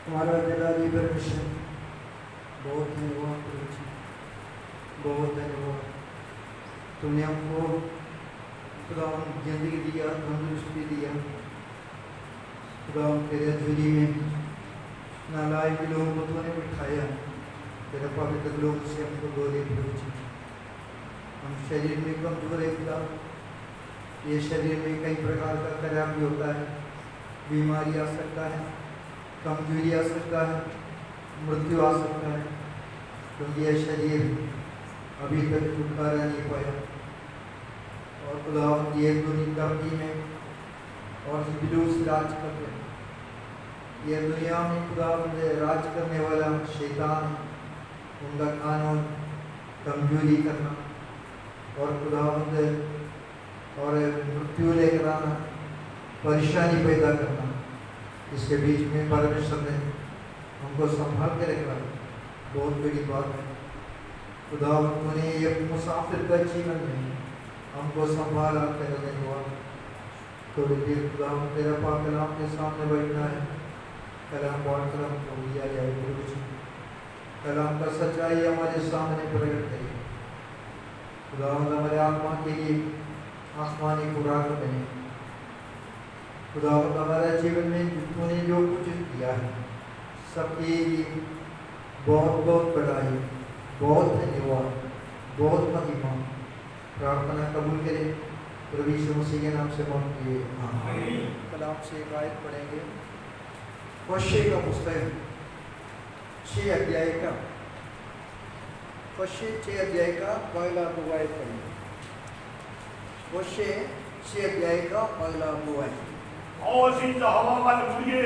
हमारा जलाली परमिशन बहुत धन्यवाद प्रभु जी, बहुत धन्यवाद। तुमने हमको खुदा जिंदगी दिया, तंदुरुस्ती दिया। खुदा तेरे झोली में नालायक लोगों को तूने बिठाया, तेरे पवित्र लोग से हमको बोले प्रभु जी। हम शरीर में कमजोर है खुदा, ये शरीर में कई प्रकार का खराब भी होता है, बीमारी आ सकता है, कमजोरी आ सकता है, मृत्यु आ सकता है, क्योंकि यह शरीर अभी तक छुटकारा नहीं पाया। और खुदा ये दुनिया में और जुलूस राज करते हैं, ये दुनिया में खुदा राज करने वाला शैतान, उनका कानून कमजोरी करना और खुदा और मृत्यु लेकर आना, परेशानी पैदा करना, इसके बीच में परमेश्वर ने हमको संभाल के रखा, बहुत बड़ी बात है। खुदा उन्होंने ये मुसाफिर का जीवन में हमको संभाला, तेरा धन्यवाद। थोड़ी देर खुदा तेरा पाक कलाम के सामने बैठना है, कलाम पढ़ कर हमको लिया जाए प्रभु जी, कलाम का सच्चाई हमारे सामने प्रकट करिए खुदा, हमारे आत्मा के लिए आसमानी खुराक बने खुदा। हमारे जीवन में तूने जो कुछ किया है सबके लिए बहुत बहुत बड़ाई, बहुत धन्यवाद, बहुत महिमा। प्रार्थना कबूल करें प्रभु यीशु मसीह के नाम से मांगते हैं, आमीन। कलाम से एक आयत पढ़ेंगे, होशे का पुस्तक 6 अध्याय का, होशे 6 अध्याय का पहला आयत पढ़ेंगे। होशे 6 अध्याय का पहला आयत। और सिंह हवा वाल मुझे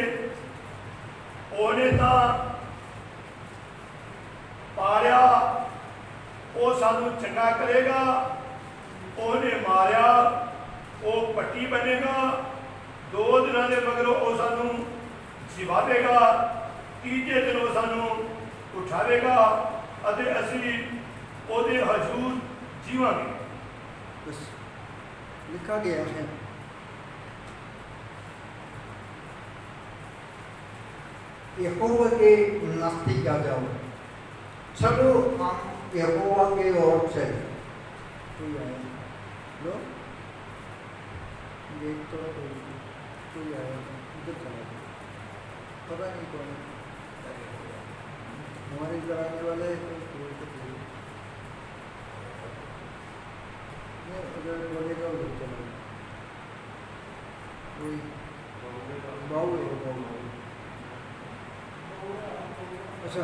ओने ता पारिया वो सानू चंगा करेगा, ओने मारिया वो पट्टी बनेगा, 2 दिनों के मगरों वो सानू जिवा देगा, 3जे दिन वो सानू उठावेगा अते असी ओदे हजूर जीवांगे। बस लिखा गया है। यहोवा के नजदीक आ जाओ, चलो हम यहोवा के ओर चले। कोई आया लो, देख तो कोई आया इधर चला गया, पता नहीं कौन हमारे कराने वाले अगर बोलेगा उधर चला गया, कोई बाबू है, बाबू। अच्छा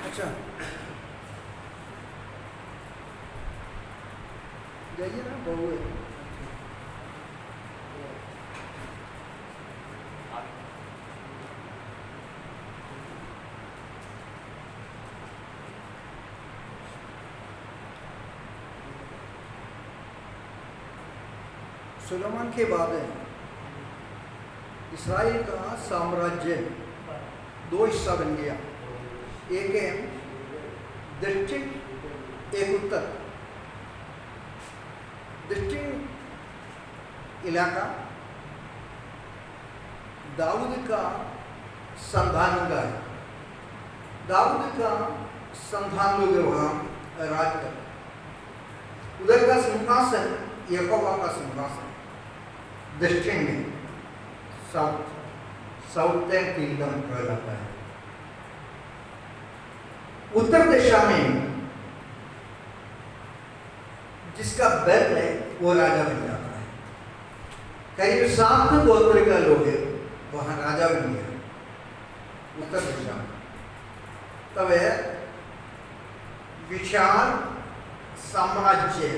अच्छा, जाइए ना बहू है। सुलेमान के बाद इस्राइल का साम्राज्य 2 हिस्सा बन गया, एक है दक्षिण, एक उत्तर। दक्षिण इलाका दाऊद का संतान का है, दाऊद का संतान लोग वहाँ राज कर, उधर का सिंहासन यहोवा का सिंहासन। दक्षिण में साउथर्न किंगडम कहलाता है। उत्तर दिशा में जिसका बैल है वो राजा बन जाता है। करीब 7 गोत्र का लोग है वहां राजा बन गया उत्तर दिशा में। तब विशाल साम्राज्य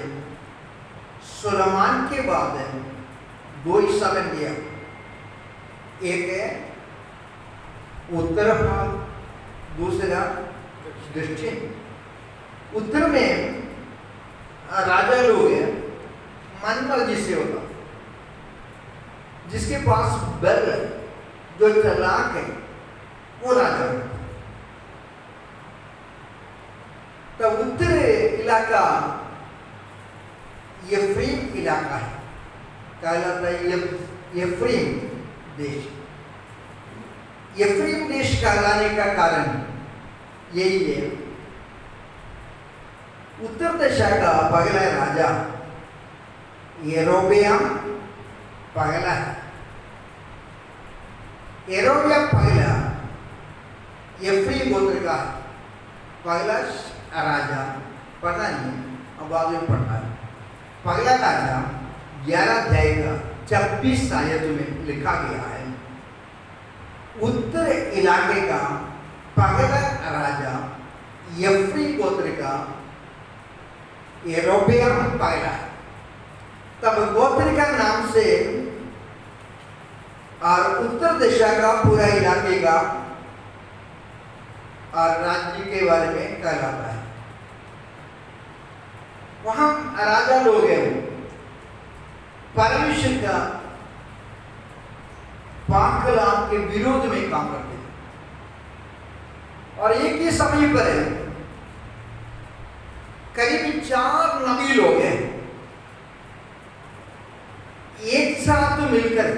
सुलेमान के बाद 2 हिस्सा बन गया, एक है उत्तर भाग, दूसरा दक्षिण। उत्तर में राजा लोग हैं मन मर्जी से होता, जिसके पास बल है, जो चालाक है, वो राजा होता। तब उत्तर इलाका यफ्रीम इलाका है, कहलाता है यफ्रीम, देश। यफ्रीम देश कहलाने का कारण यही है, उत्तर दिशा का पहला राजा यरोबियाम पहला है। यरोबियाम पहला यफ्रीम गोत्र का पहला राजा, पता नहीं अब बाद में पढ़ना है। पहला राजा 11 अध्याय का 26 आयत में लिखा गया है। उत्तर इलाके का पहला राजा यफ्रीम गोत्र का यरोबियाम पहला है। तब गोत्र का नाम से और उत्तर दिशा का पूरा इलाके का और राज्य के बारे में कहलाता है। वहां राजा लोग हैं, परमेश्वर का पाक कलाम के विरोध में काम करते हैं। और एक ही समय पर करीब 4 नबी लोग हैं, एक साथ मिलकर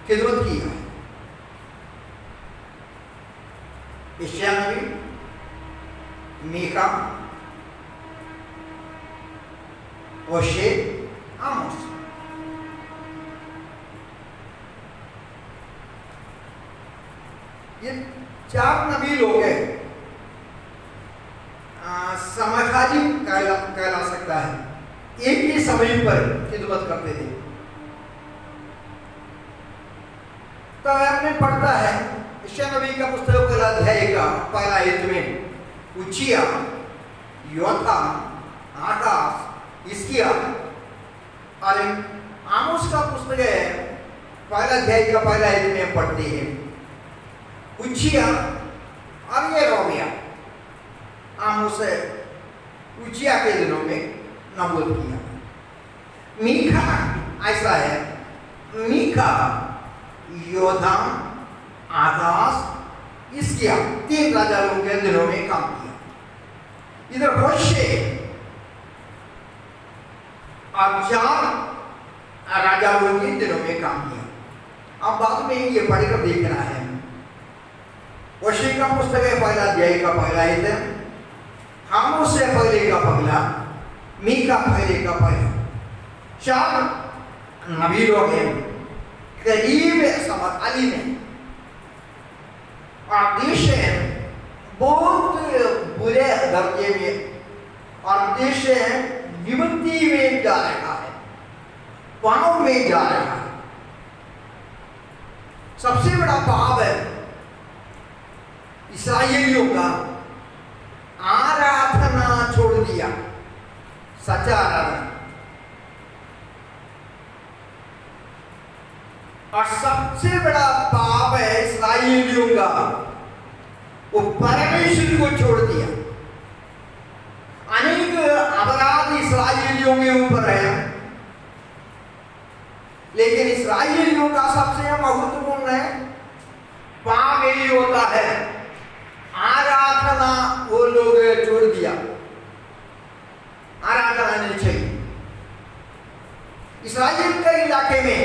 खिदमत की है। यशायाह नबी, मीका, होशे, आमोस। ये 4 नबी लोग हैं, समकाली कहला सकता है, एक ही समय पर खिदमत करते थे। तो आपने पढ़ता है यशायाह नबी का पुस्तक का अध्याय का पहला आयत में उज्जिया, योथाम, आकाश, हिजकिय्याह और आमोस का पुस्तक है पहला अध्याय का पहला आयत में पढ़ते हैं। उज्जिया और यरोबियाम, आमोस उज्जिया के दिनों में नबूवत किया। मीका ऐसा है, मीका, योथाम, आकाश, हिजकिय्याह 3 राजा लोगों के दिनों में काम किया। इधर होशे और 4 राजा लोगों के दिनों में काम किया। अब बाद में ये पढ़कर देखना है। होशे का पुस्तक है पहला अध्याय का पहला आयत, आमोस से पहले का पहला, मीका पहले का पहला। 4 नबी लोग हैं, करीब समकालीन है और देश है बहुत बुरे दर्जे में, और देश है विपत्ति में जा रहा है, पाप में जा रहा है। सबसे बड़ा पाप है इस्राएलियों का आराधना छोड़ दिया, सच्चा आराधना। और सबसे बड़ा पाप है इस्राएलियों का, वो परमेश्वर को छोड़ दिया। अनेक अपराध इस्राएलियों के ऊपर है, लेकिन इस्राएलियों का सबसे महत्वपूर्ण है पाप यही होता है, आराधना वो लोग छोड़ दिया, आराधना नहीं चाहिए। इस्राएल के इलाके में,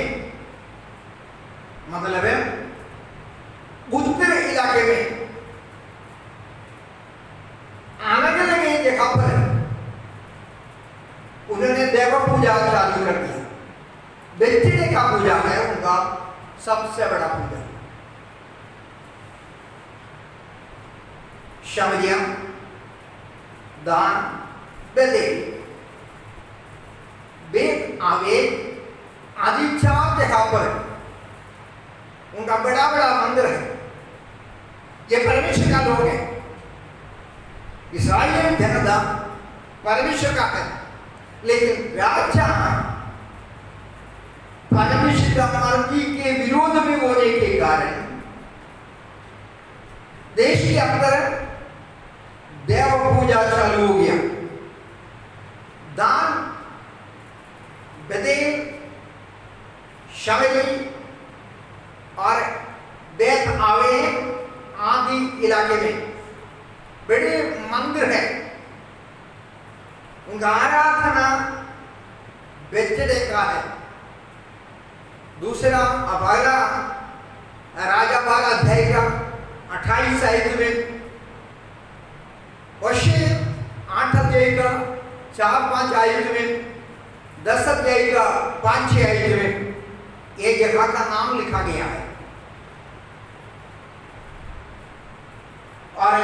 मतलब है उत्तर इलाके में अलग अलग जगह पर उन्होंने देव पूजा चालू कर दिया। बेचने का पूजा है उनका सबसे बड़ा पूजा। शमरिया, दान, बेतेल, बेत आवेद आदि 4 जगह पर उनका बड़ा बड़ा मंदिर है। ये परमेश्वर का लोग है, इस्राएल जनता परमेश्वर का है, लेकिन राजा परमेश्वर का मर्जी के विरोध में होने के कारण देश के अंदर देव पूजा चालू हो गया। दान, बेतेल, शमरी और बेत आवे आदि इलाके में बड़े मंदिर है, उनका आराधना बेचने का है, दूसरा अभागा राजा बाल अध्याय का 28 आयत में, होशे 8 अध्याय का 4-5 आयत में, 10 अध्याय का 5-6 आयत में एक जगह का नाम लिखा गया है। और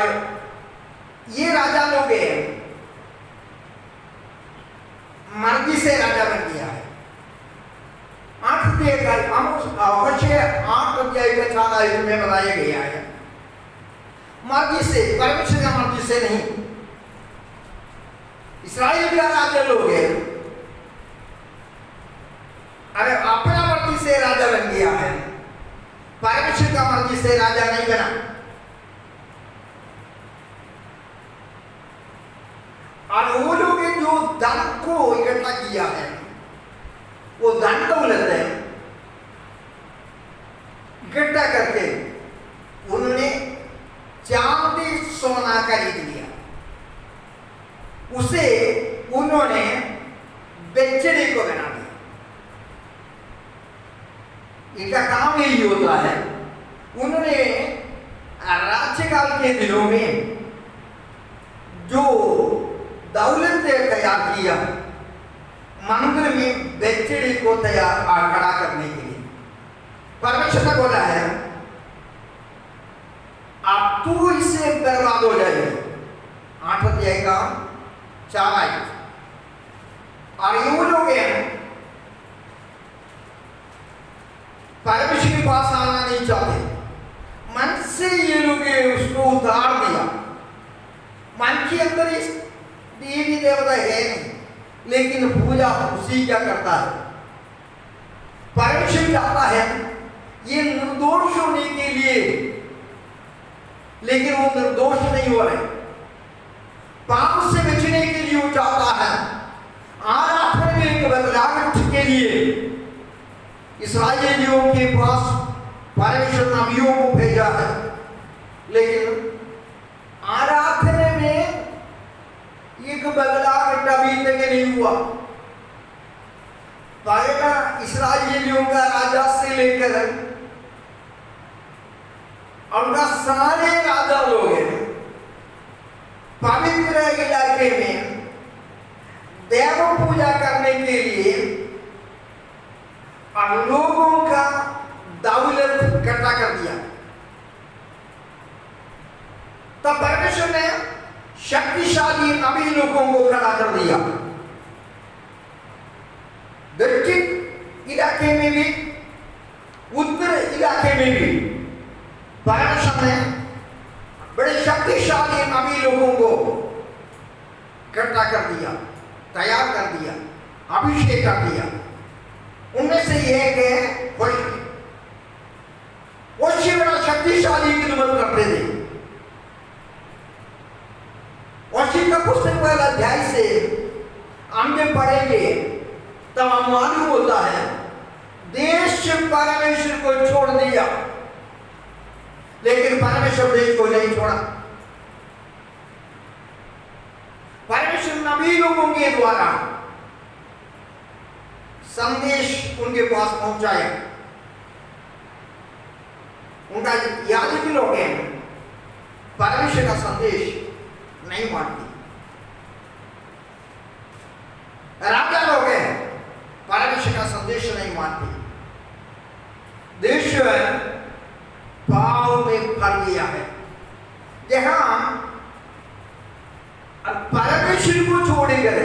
ये राजा लोग मर्जी से राजा बन गया है। 8 अध्याय का होशे 8 अध्याय का 4 आयत में बताया गया है, मर्जी से, परमेश्वर का मर्जी से नहीं। इस्राएल का राजा लोग है, अरे अपना मर्जी से राजा बन गया है, परमेश्वर का मर्जी से राजा नहीं बना। और वो लोग जो धन को इकट्ठा किया है, वो धन दौलत है, इकट्ठा करके उन्होंने चांदी सोना खरीद लिया, उसे उन्होंने बेचने को बना दिया। इनका काम यही होता है। उन्होंने राज्यकाल के दिनों में जो दौलत तैयार किया, मंदिर में बेचने को तैयार खड़ा करने के लिए परमेश्वर ने बोला है, अब तू इससे बर्बाद हो जाएगी। 8 अध्याय का 4 आयत। और ये वो लोग हैं परमेश्वर के पास आना नहीं चाहते, मन से ये लोग उसको उतार दिया। मन के अंदर इस देवी देवता है नहीं, लेकिन पूजा उसी क्या करता है। परमेश्वर चाहता है ये निर्दोष होने के लिए, लेकिन वो निर्दोष नहीं हो रहे। पाप से बचने के लिए वो चाहता है, आराधना में एक बदलाव के लिए इस्राएलियों के पास परमेश्वर नबियों को भेजा है, लेकिन आराधना में एक बदलाव अभी तक नहीं हुआ। पहला इस्राएलियों का राजा से लेकर उनका सारे राजा लोग हैं पवित्र इलाके में देव पूजा करने के लिए और लोगों का दौलत इकट्ठा कर दिया। तब परमेश्वर ने शक्तिशाली नबी लोगों को खड़ा कर दिया। दक्षिण इलाके में भी, उत्तर इलाके में भी परमेश्वर ने बड़े शक्तिशाली नबी लोगों को इकट्ठा कर दिया, तैयार कर दिया, अभिषेक कर दिया। उनमें से एक है होशे। होशे बड़ा शक्तिशाली खिदमत करते थे। होशे का पुस्तक पहला अध्याय से हम जब पढ़ेंगे तब हम मालूम होता है देश परमेश्वर को छोड़ दिया, लेकिन परमेश्वर देश को नहीं छोड़ा। परमेश्वर नबी लोगों के द्वारा संदेश उनके पास पहुंचाया। उनका याजक लोग हैं, परमेश्वर का संदेश नहीं मानते। राजा लोग हैं, परमेश्वर का संदेश नहीं मानते। देश पाप में फल गया है, जहां परमेश्वर को छोड़कर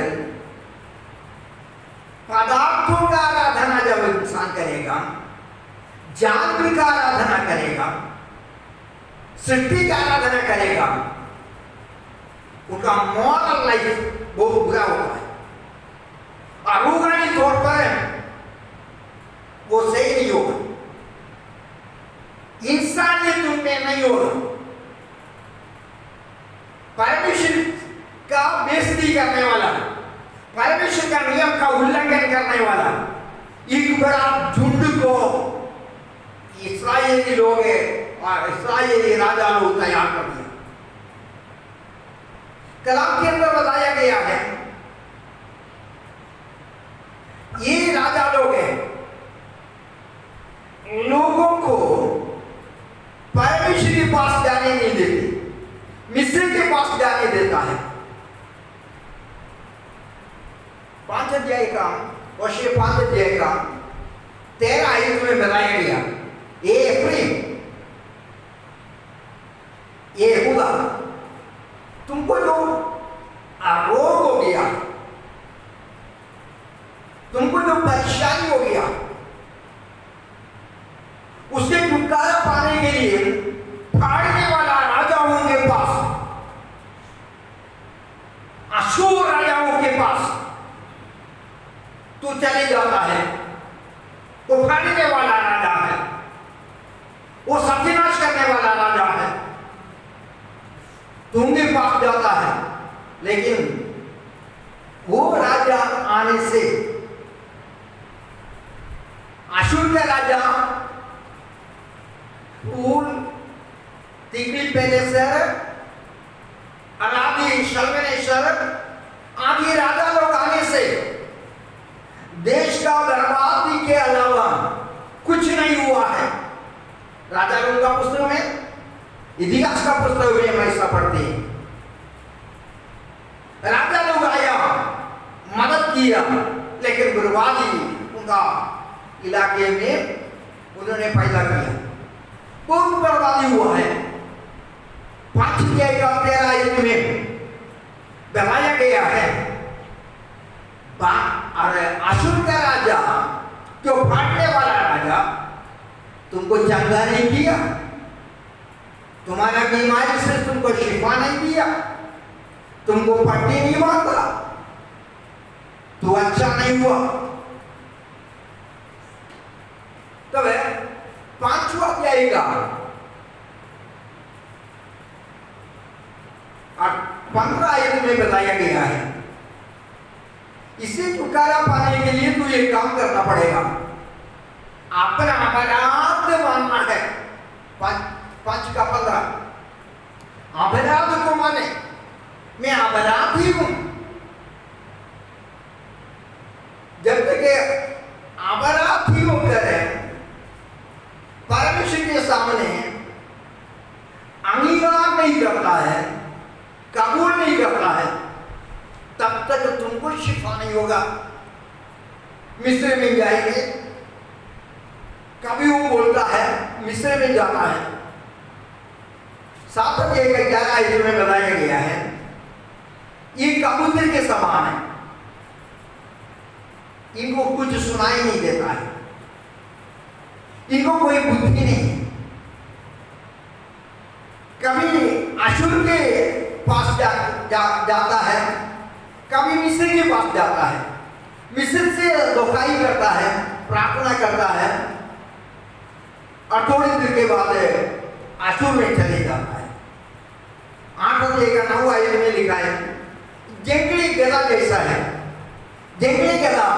पदार्थों का आराधना जब इंसान करेगा, जानवर का आराधना करेगा, सृष्टि का आराधना करेगा, उनका मॉरल लाइफ बहुत बुरा होता है। और रूहानी तौर पर वो सही नहीं होगा, इंसानियत उनमें नहीं होगा। परमेश्वर का बेइज्जती करने वाला, परमेश्वर का नियम का उल्लंघन करने वाला एक बड़ा झुंड को इस्राएली लोग और इस्राएली राजा लोग तैयार कर दिया। कलाम के अंदर बताया गया है ये राजा लोग हैं, का और शेफात अध्याय का 13 आयत में बताया गया, ये एफ्रेम, ये यहूदा, तुमको जो रोग हो गया, तुमको जो परेशानी हो गया, उससे छुटकारा पाने के लिए फाड़ने वाला राजाओं के पास, अशूर राजाओं के पास तू चले जाता है। वो फाड़ने वाला राजा है, वो सत्यानाश करने वाला राजा है, तू उनके पास जाता है। लेकिन वो राजा आने से अशूर का राजा तिग्रिल-पिलेसर, अरादी, शल्मनेसर आदि राजा लोग आने से देश का बर्बादी के अलावा कुछ नहीं हुआ है। राजा लोग का पुस्तक में, इतिहास का पुस्तक में हम ऐसा पढ़ते हैं। राजा लोग आया, मदद किया, लेकिन बर्बादी उनका इलाके में उन्होंने पैदा किया, बहुत बर्बादी हुआ है। 5 अध्याय का 13 आयत में बताया गया है, अरे अशूर का राजा, जो फाड़ने वाला राजा, तुमको चंगा नहीं किया, तुम्हारा बीमारी से तुमको शिफा नहीं दिया, तुमको पट्टी नहीं बांधा, तो अच्छा नहीं हुआ। तब 5वां अध्याय का 15 आयत में बताया गया है, इसे छुटकारा पाने के लिए तू ये काम करना पड़ेगा, अपना अपराध मानना है। 5 का 15, अपराध को माने, मैं अपराधी हूं। जब तक अपराधी होकर परमेश्वर के सामने अंगीकार नहीं करता है, कबूल नहीं करता है, तब तक तुमको शिफा नहीं होगा। मिस्र में जाएंगे, कभी वो बोलता है मिस्र में जाना है। 7 अध्याय का 11 आयत में बताया गया है, ये कबूतर के समान है, इनको कुछ सुनाई नहीं देता है, इनको कोई बुद्धि नहीं है। कभी अशूर के पास जाता है, कभी मिस्र के पास जाता है, मिस्र से दुहाई करता है, प्रार्थना करता है, और थोड़ी देर के बाद अशूर में चले जाता है। 8 अध्याय का 9 आयत में लिखा है, जंगली गधा जैसा है। जंगली गधा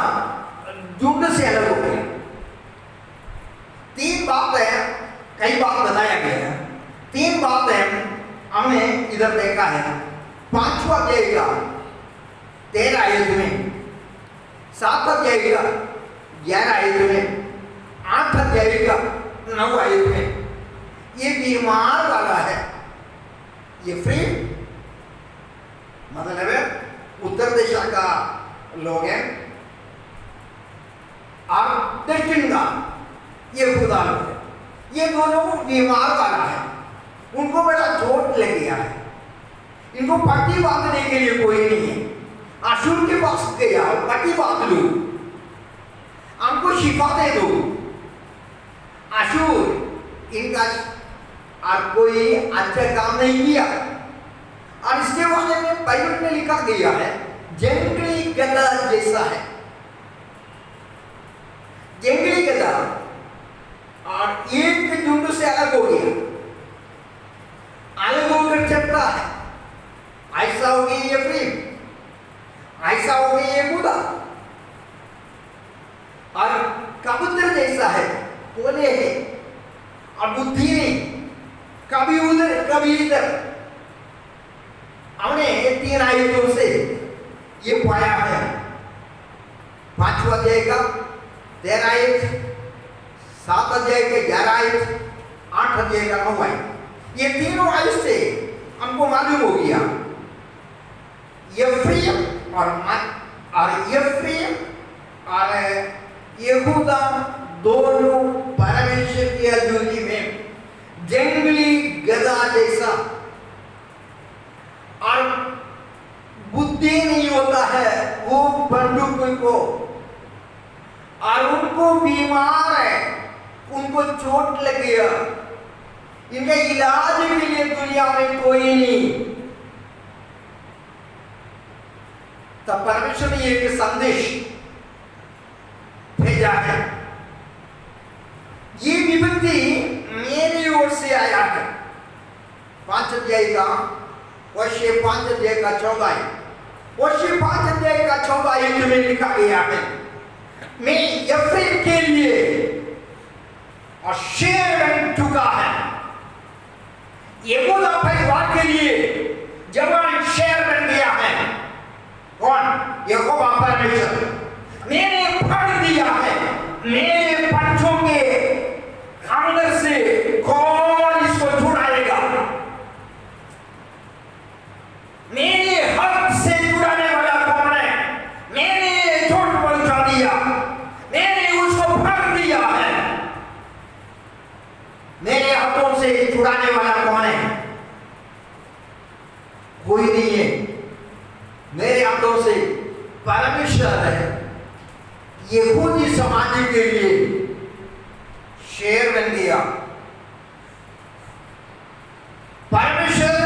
झुंड से अलग हो गया। 3 बात है, कई बात बताया गया है, 3 बात है हमने इधर देखा है। 5वां अध्याय का 13 आयत में, 7 अध्याय का 11 आयत में, 8 अध्याय का 9 आयत में, ये बीमार वाला है, ये फ्री मतलब उत्तर दिशा का लोग हैं, और दक्षिण का ये खुदा लोग है। ये दोनों बीमार वाला है, उनको बड़ा चोट लग गया है, इनको पट्टी बांधने के लिए कोई नहीं है। अशूर के पास गया, पट्टी बांध लो, हमको शिफा दे दो। अशूर इनका और कोई अच्छा काम नहीं किया, और इसके बारे में बाइबल में लिखा गया है, जंगली गधा जैसा है। जंगली गधा और एक झुंड से अलग हो गया, अलग होकर चलता है। ऐसा हो गई ये फ्री, ऐसा हो गई ये खुदा, और कबूतर जैसा है, बोले है, और बुद्धि नहीं, कभी उधर कभी इधर। हमने 3 आयतों से ये पाया है। 5वां अध्याय का 13 आयत, 7 अध्याय के 11 आयत, 8 अध्याय का 9 आयत, ये तीनों आयत से हमको मालूम हो गया, यफ्रीम और यफ्रीम यहूदा दोनों परमेश्वर की हजूरी में जंगली गधा जैसा और बुद्धि नहीं होता है, वो बंदूक को, और उनको बीमार है, उनको चोट लग गया, इनका इलाज के लिए दुनिया में कोई नहीं। तब परमेश्वर ने एक संदेश भेजा है, ये विपत्ति मेरी ओर से आया है। 5 अध्याय का वर्षे 5 अध्याय का 14, वर्षे 5 अध्याय का 14 में लिखा गया है, मैं यफ्रीम के लिए और शेर बन चुका है, यहूदा परिवार के लिए जवान शेर बन गया है। कौन? यहोवा परमेश्वर। मैंने फाड़ दिया है, मेरे पंचों के अंदर से कौन इसको छुड़ाएगा? मेरे हाथ से छुड़ाने वाला कौन है? मैंने चोट पहुंचा दिया, मैंने उसको फाड़ दिया है, मेरे हाथों से छुड़ाने वाला कौन है? कोई नहीं है, मेरे हाथों से परमेश्वर है। यहूदी समाज के लिए शेर बन गया। परमेश्वर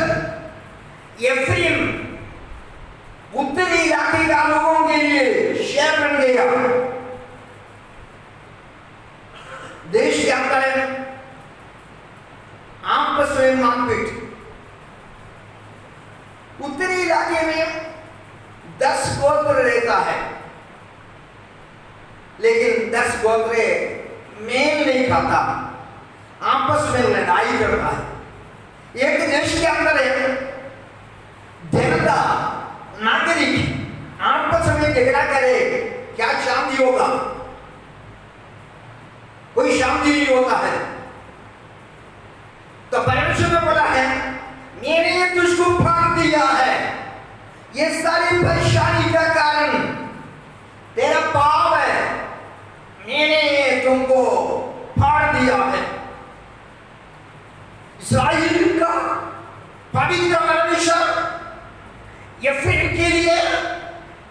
यफ्रीम उत्तरी इलाके का लोगों के लिए शेर बन गया। देश के अंदर आपस में मारपीट। उत्तरी इलाके में 10 गोत्र रहता है, लेकिन 10 गोत्र मेल नहीं खाता, आपस में लड़ाई करता है। एक देश के अंदर है, जनता नागरिक आपस में झगड़ा करे, क्या शांति होगा? कोई शांति नहीं होता है। तो परमेश्वर ने बोला है, मैंने तुझको फाड़ दिया है, ये सारी परेशानी का कारण तेरा पाप है, मैंने तुमको फाड़ दिया है। इस्राएल का पवित्र परमेश्वर यफ्रीम के लिए,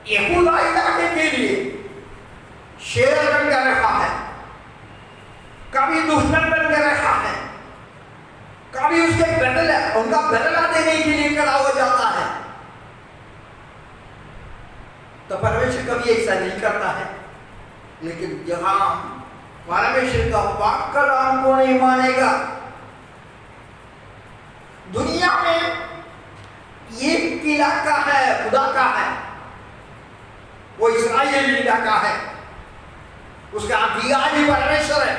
यहूदा इलाके के लिए शेर बनकर रखा है, कभी दुश्मन बनकर रखा है, कभी उसके उनका बदला देने के लिए खड़ा हो जाता है। तो परमेश्वर कभी ऐसा नहीं करता है, लेकिन जहां परमेश्वर का वाक कलाम को नहीं मानेगा, दुनिया में एक इलाका है खुदा का है, वो इस्राएल इलाका है, उसका अधिकारी परमेश्वर है।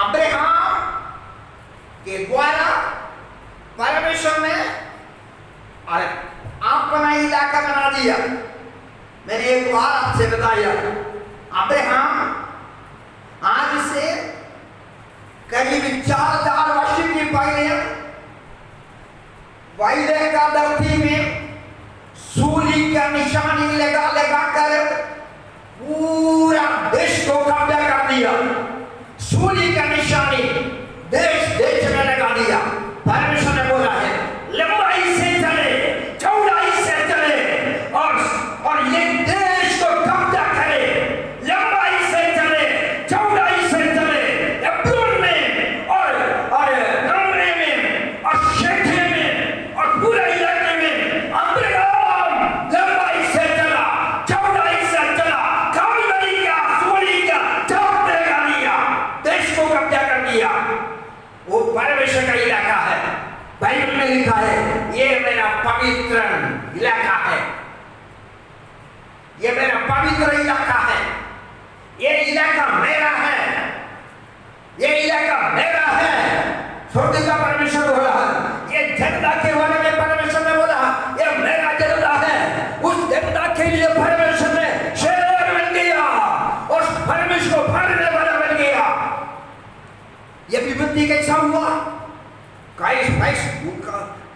अब्राहम के द्वारा परमेश्वर ने अपना इलाका बना दिया। मैंने एक बार आपसे बताया, अब्राहम आज से करीब 4000 वर्ष की पहले वायदे का धरती में सूली का निशानी लगा कर पूरा देश को कब्जा कर दिया। सूली का निशानी देश देश में लगा दिया। परमेश्वर ने बोला है, लंबाई से चले, चौड़ाई से चले और ये देश को कब्जा करे, लंबाई से चले, चौड़ाई से चले, एप्रोन में और नमरे में और शेखे में और पूरे इलाके में अब्राहम लंबाई से चला, चौड़ाई से चला, कालवरी का, सूली का चौक लगा दिया, देश को कब्जा कर दिया। वो परमेश्वर का इलाका है। बाइबल में लिखा है, ये मेरा पवित्र इलाका है, ये मेरा पवित्र इलाका है, ये इलाका मेरा है, ये इलाका मेरा है। स्वर्ग का परमेश्वर बोला, ये जनता के बारे में परमेश्वर ने बोला, ये मेरा जनता है। उस जनता के लिए परमेश्वर ने शेर बन गया और परमेश्वर को फाड़ने वाला बन गया। ये विपत्ति कैसा हुआ?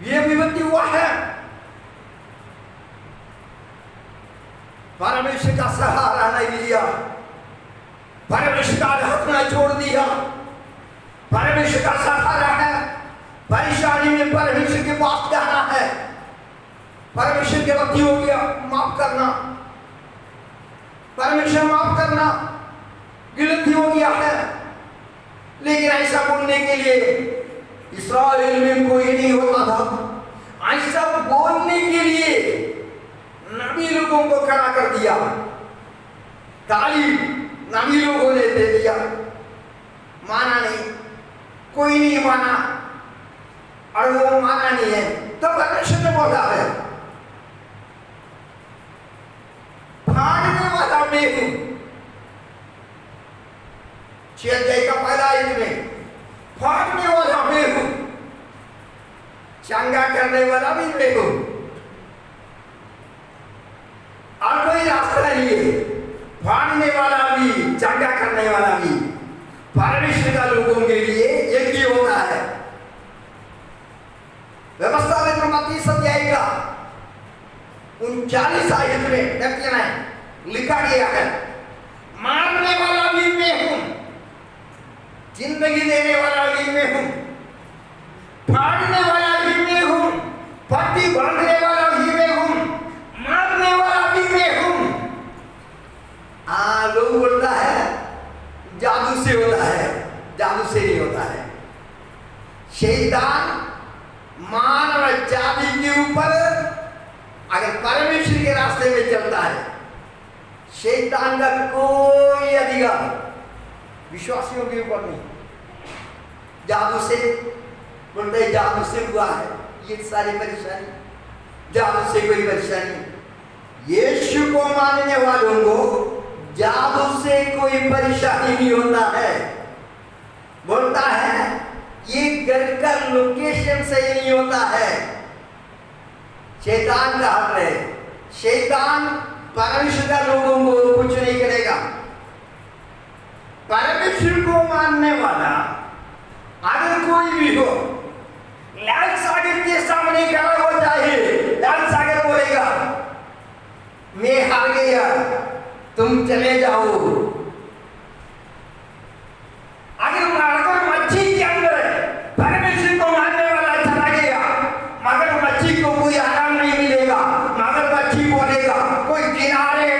ये विपत्ति हुआ है परमेश्वर का सहारा नहीं लिया, परमेश्वर का रखना छोड़ दिया, परमेश्वर का सहारा है, परेशानी में परमेश्वर के पास जाना है, परमेश्वर के वक्त हो गया माफ करना, परमेश्वर माफ करना, गलती हो गया है। लेकिन ऐसा बोलने के लिए इस्राएल में कोई नहीं होता था। ऐसा बोलने के लिए नबी लोगों को खड़ा कर दिया, ताली नबी लोगों ने दे दिया, माना नहीं, कोई नहीं माना, और वो माना नहीं है। तो परमेश्वर ने बोला है, फाड़ने वाला मैं हूं। अध्याय का पहला आयत में फाड़ने वाला मैं हूं, चंगा करने वाला भी मैं हूं, और कोई रास्ता नहीं है। फाड़ने वाला भी चंगा करने वाला भी परमेश्वर का लोगों के लिए एक ही होता है। व्यवस्था में 30 अध्याय का 39 आयत में लिखा गया है, मारने वाला भी मैं हूं, जिंदगी देने वाला भी मैं हूं, फाड़ने वाला भी मैं हूं, पट्टी बांधने वाला भी मैं हूं, मारने वाला भी मैं हूं। लोग बोलता है जादू से होता है, जादू से नहीं होता है। शैतान मानव जाति के ऊपर अगर परमेश्वर के रास्ते में चलता है, शैतान का कोई अधिकार विश्वासियों के ऊपर नहीं। जादू से बोलते हैं, जादू से हुआ है ये सारी परेशानी, जादू से कोई परेशानी। यीशु को मानने वालों को जादू से कोई परेशानी नहीं होता है। बोलता है ये घर का लोकेशन सही नहीं होता है, शैतान का हक है। शैतान परमेश्वर का लोगों को कुछ नहीं करेगा। परमेश्वर को मानने वाला अगर कोई भी हो, लाल सागर के सामने खड़ा हो जाए, लाल सागर बोलेगा मैं हार गया, तुम चले जाओ। अगर मच्छी के अंदर परमेश्वर को मानने वाला चला गया, मगर मच्छी को कोई आराम नहीं मिलेगा, मगर मच्छी बोलेगा कोई किनारे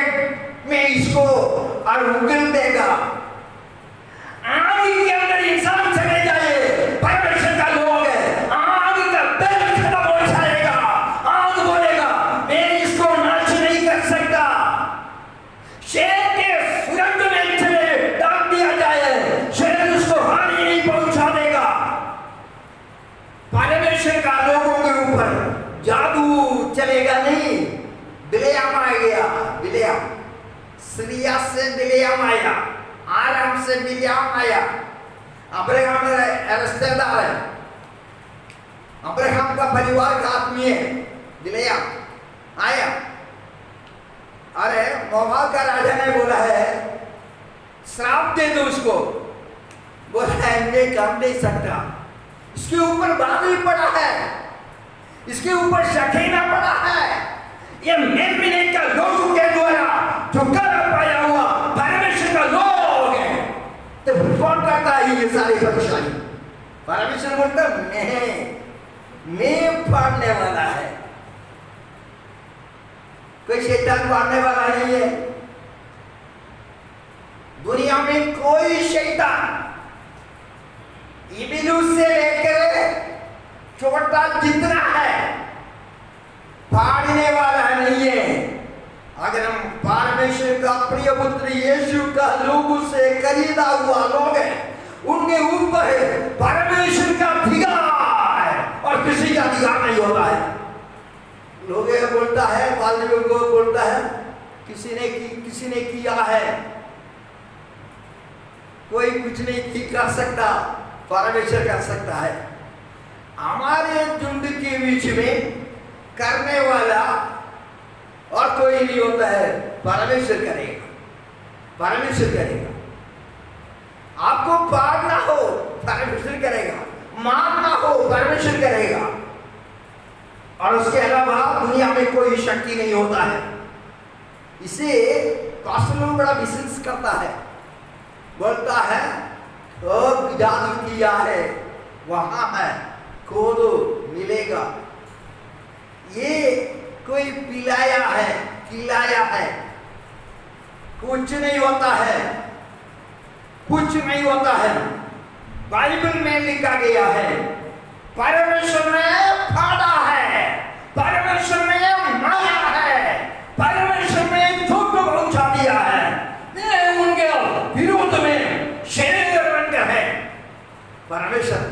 में इसको और उगल देगा। आग के अंदर इंसान चले जाए, परमेश्वर का लोग है, आग का तेल खत्म हो जाएगा, आग बोलेगा मैं इसको नाश नहीं कर सकता। शेर के सुरंग में चले डाल दिया जाए, शेर उसको हानि नहीं पहुंचा देगा। परमेश्वर का लोगों के ऊपर जादू चलेगा नहीं। बिलेयाम आ गया, बिलेयाम सीरिया से बिलेयाम आया, आराम से बिलेयाम आया। अब्राहम रिश्तेदार है, अब्राहम का परिवार का आदमी है। बिलेयाम आया, अरे मोआब का राजा ने बोला है श्राप दे दो उसको, बोला है मैं काम नहीं सकता, इसके ऊपर बादल पड़ा है, इसके ऊपर शकीना पड़ा है, ये मेमने का लोगों के द्वारा ठुकरा पाया हुआ परमेश्वर का लोग है। तो कौन करता है ये सारी परेशानी? परमेश्वर बोलता मैं फाड़ने वाला है, कोई शैतान फाड़ने वाला नहीं है। दुनिया में कोई शैतान इब्लीस से लेकर छोटा जितना है फाड़ने वाला नहीं है। अगर हम परमेश्वर का प्रिय पुत्र यीशु का लोगों से खरीदा हुआ लोग हैं, उनके ऊपर परमेश्वर का अधिकार है और किसी का अधिकार नहीं होता है। लोग ये बोलता है, पादरियों को बोलता है किसी ने किया है, कोई कुछ नहीं कर सकता, परमेश्वर कर सकता है। हमारे झुंड के बीच में करने वाला और कोई नहीं होता है, परमेश्वर करेगा, परमेश्वर करेगा। आपको पारना हो परमेश्वर करेगा, मारना हो परमेश्वर करेगा, और उसके अलावा दुनिया में कोई शक्ति नहीं होता है। इसे पास्टर लोग बड़ा विश्वास करता है, बोलता है तो जादू किया है, वहां है, खोदो मिलेगा। ये कोई पिलाया है, खिलाया है, कुछ नहीं होता है, कुछ नहीं होता है। बाइबल में लिखा गया है परमेश्वर ने फाड़ा है, परमेश्वर ने मारा है, परमेश्वर ने दुख पहुंचा दिया है। ये उनके विरोध में शेर बन गए हैं परमेश्वर।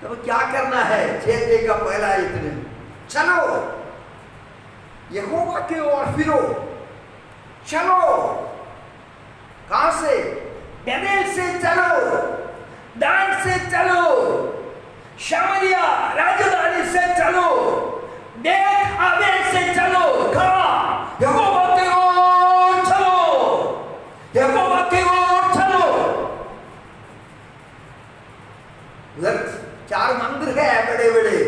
तो क्या करना है? 6 का पहला इतने चलो यहोवा की ओर फिरो, चलो। कहां से? बेतेल से चलो, दान से चलो, शमरिया राजधानी से चलो, देख आवेश से चलो। कहां? यहोवा की ओर चलो, यहोवा की ओर चलो। उधर 4 मंदिर है बड़े बड़े,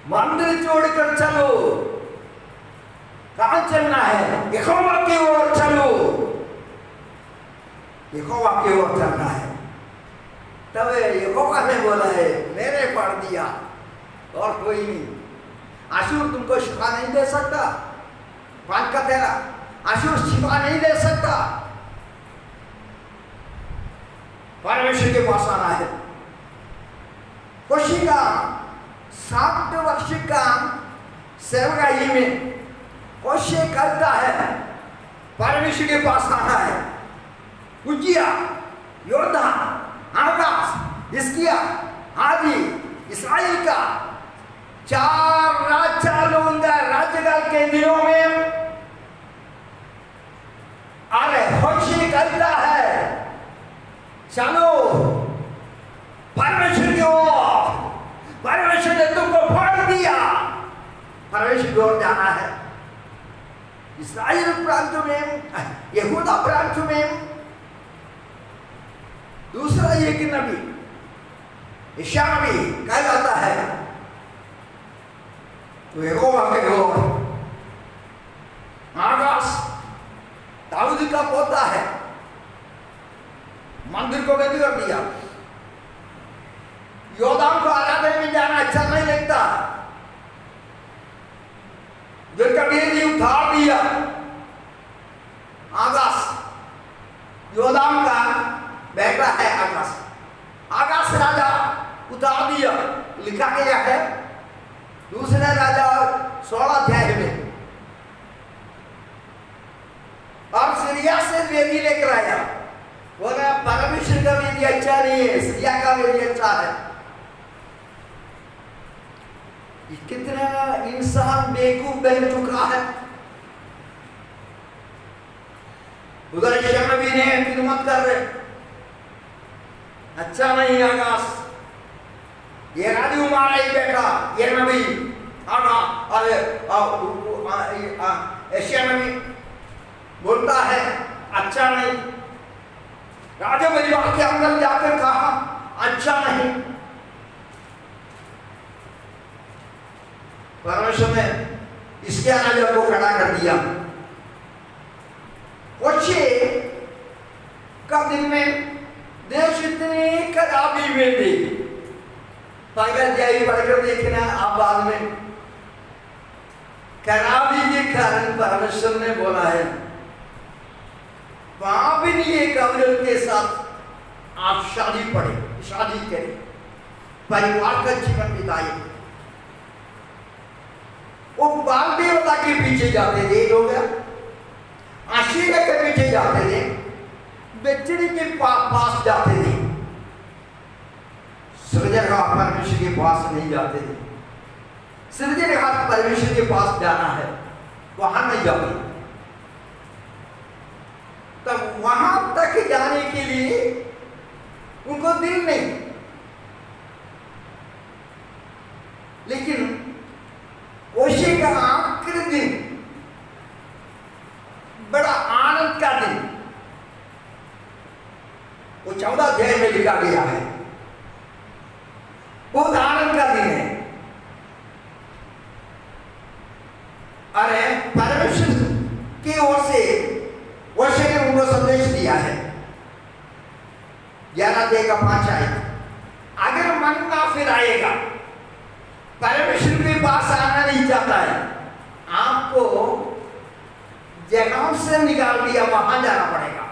मंदिर छोड़कर चलो। कहां चलना है? यहोवा की ओर चलो, यहोवा की ओर चलना है। तब यहोवा ने बोला है मैंने पढ़ दिया और कोई नहीं। अशूर तुमको शिफा नहीं दे सकता, 5 का 13। अशूर शिफा नहीं दे सकता, परमेश्वर के पास आना है। खुशी का 7 वर्ष का सेवकाई में कोशिश करता है, परमेश्वर के पास आना है। उज्जिया, योद्धा, आकाश, हिजकिय्याह आदि इस्राएल का 4 राजाओं का राज्यकाल के दिनों में अरे कोशिश करता है चलो परमेश्वर की ओर। परमेश्वर ने तुमको फाड़ दिया, परमेश्वर की ओर जाना है। इस्राएल प्रांत में, यहूदा प्रांत में दूसरा एक नबी यशायाह नबी कहलाता है, तो यहोवा के ओर। आकाश दाऊद का पोता है, मंदिर को बंद कर दिया। योद्धाओं को आराधना में जाना अच्छा नहीं लगता, जो कभी उठार दिया। आकाश योद्धाओं का बेटा है, आकाश, आकाश राजा उतार दिया। लिखा गया है दूसरे राजा 16 अध्याय में। और सीरिया से वेदी लेकर आया, बोला परमेश्वर का वेदी अच्छा नहीं है, सीरिया का वेदी अच्छा है। कितना इंसान बेवकूफ बन चुका है। उधर यशायाह नबी ने हिम्मत कर रहे, अच्छा नहीं आकाश, ये राजू मारा ही बेटा, ये नबी आगा। अरे यशायाह नबी बोलता है अच्छा नहीं। राजा परिवार के अंदर जाकर कहा अच्छा नहीं। परमेश्वर ने इसके राजा को खड़ा कर दिया। का दिन में देश इतने खराबी में थे। पहला अध्याय पढ़कर देखना आप बाद में। खराबी के कारण परमेश्वर ने बोला है पापिन एक औरत के साथ आप शादी करें, परिवार का जीवन बिताए। वो बाल देवता के पीछे जाते थे लोग, आशीर्वाद के पीछे जाते थे, बेचने के पास जाते थे, सृजनहार परमेश्वर के पास नहीं जाते थे। सृजनहार परमेश्वर के पास जाना है, वहां नहीं जाते। तब वहां तक जाने के लिए उनको दिल नहीं, लेकिन ओशे का आखिरी दिन बड़ा आनंद का दिन, वो 14 अध्याय में लिखा गया है। बहुत आनंद का दिन है। अरे परमेश्वर की ओर से ओशे ने उनको संदेश दिया है, 11:5 आए, अगर मन ना फिर आएगा, परमेश्वर के पास आना नहीं चाहता है, आपको जगह से निकाल दिया, वहां जाना पड़ेगा।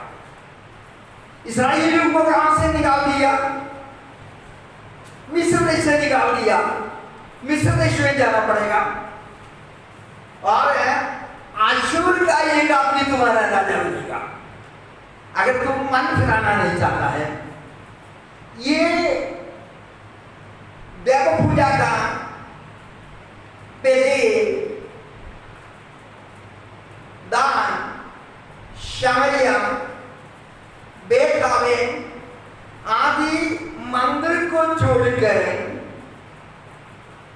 इस्राएलियों को कहां से निकाल दिया? मिस्र देश से निकाल दिया, मिस्र देश में जाना पड़ेगा। और आशूर का एक आदमी तुम्हारा राजा बनेगा, अगर तुम मन फिराना नहीं चाहता है। ये देव पूजा का पहले दान, शमरिया, बेखावेन आदि मंदिर को छोड़कर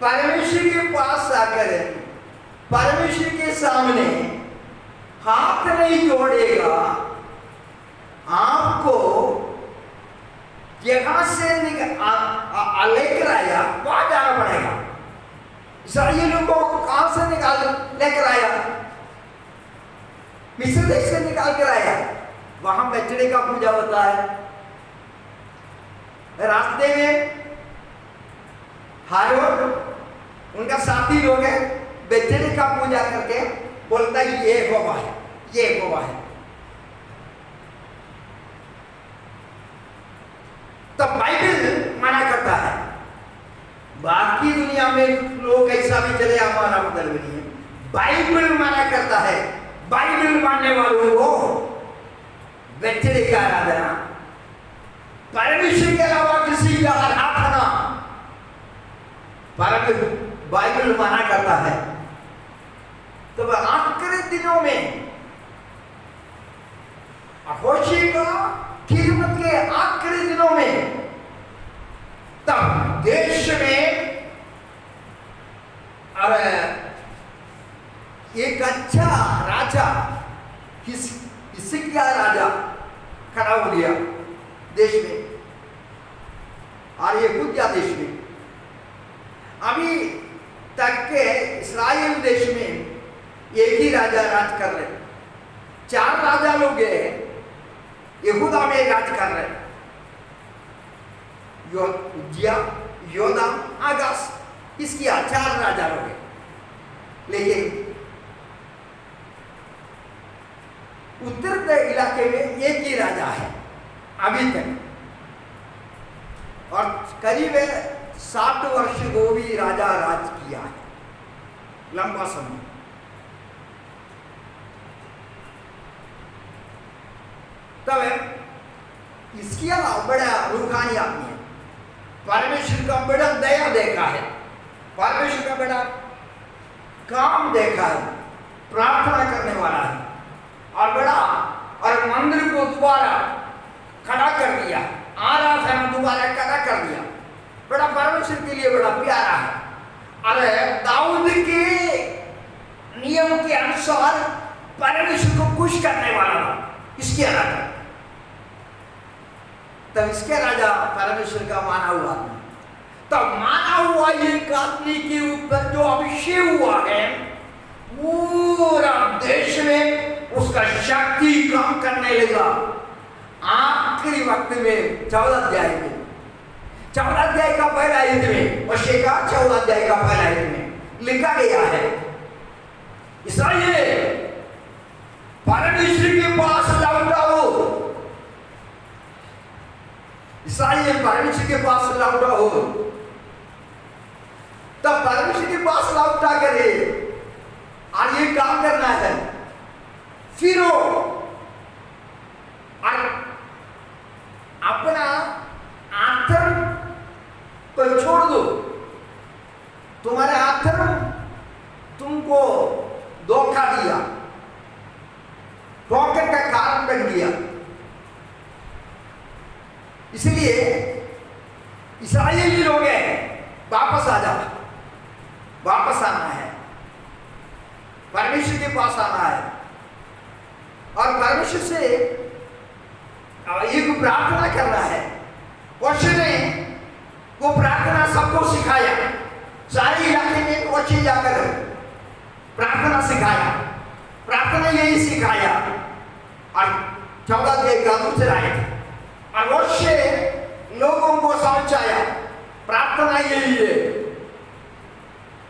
परमेश्वर के पास आकर परमेश्वर के सामने हाथ नहीं जोड़ेगा, आपको जगह से लेकर आया, वहां जाना पड़ेगा। इस्राएलियों को कहां से निकाल लेकर आया? मिस्र देश से निकाल कर आया, वहां बछड़े का पूजा होता है। रास्ते में हारून उनका साथी लोग है, बछड़े का पूजा करके बोलता है ये यहोवा है, ये यहोवा है। तो बाइबल मना करता है, बाकी दुनिया में लोग ऐसा भी चले, हमारा मतलब नहीं है। बाइबल मना करता है, बाइबल मानने वालों को बछड़े का आराधना, परमेश्वर के अलावा किसी का आराधना बाइबल मना करता है। तो आखिरी दिनों में होशे का खिदमत के आखिरी दिनों में तब देश में अब एक अच्छा राजा हिजकिय्याह राजा खड़ा हो गया देश में, और यहूदा देश में। अभी तक के इस्राएल देश में एक ही राजा राज कर रहे, 4 राजा लोग यहूदा में राज कर रहे, उज्जिया, योदाम, आगास, हिजकिय्याह, 4 राजा लोग हैं। लेकिन उत्तर के इलाके में एक ही राजा है अभी तक, और करीब 60 वर्ष को भी राजा राज किया है, लंबा समय। तब हिजकिय्याह बड़ा रूहानी आदमी है, परमेश्वर का बड़ा दया देखा है, परमेश्वर का बड़ा काम देखा है, प्रार्थना करने वाला है, और बड़ा और मंदिर को दोबारा खड़ा कर दिया, आराधना दोबारा खड़ा कर दिया, बड़ा परमेश्वर के लिए बड़ा प्यारा है। अरे दाऊद के नियम के अनुसार परमेश्वर को खुश करने वाला था इसके राजा। तब इसके राजा परमेश्वर का माना हुआ आदमी, तब माना हुआ एक आदमी के ऊपर जो अभिषेक हुआ है, पूरा देश में उसका शक्ति काम करने लगा। आखिरी वक्त में 14 अध्याय में, 14 अध्याय का पहला आयत में, होशे का 14 अध्याय का पहला आयत में लिखा गया है, इस्राएल परमेश्वर के पास लौट आओ, इस्राएल परमेश्वर के पास लौट आओ। तब परमेश्वर के पास लौटा करे, और ये काम करना है, फिरो और अपना आचरण को छोड़ दो। तुम्हारे आचरण तुमको धोखा दिया, धोखे का कारण बन गया। इसलिए इस्राएली लोग वापस आ जाओ, वापस आना है, परमेश्वर के पास आना है, और परमेश्वर से एक प्रार्थना करना है। उसने वो प्रार्थना सबको सिखाया, सारे इलाके में वच्चे जाकर प्रार्थना सिखाया, प्रार्थना यही सिखाया। और 14 अध्याय का दूसरा आयत, और उससे लोगों को समझाया प्रार्थना यही है,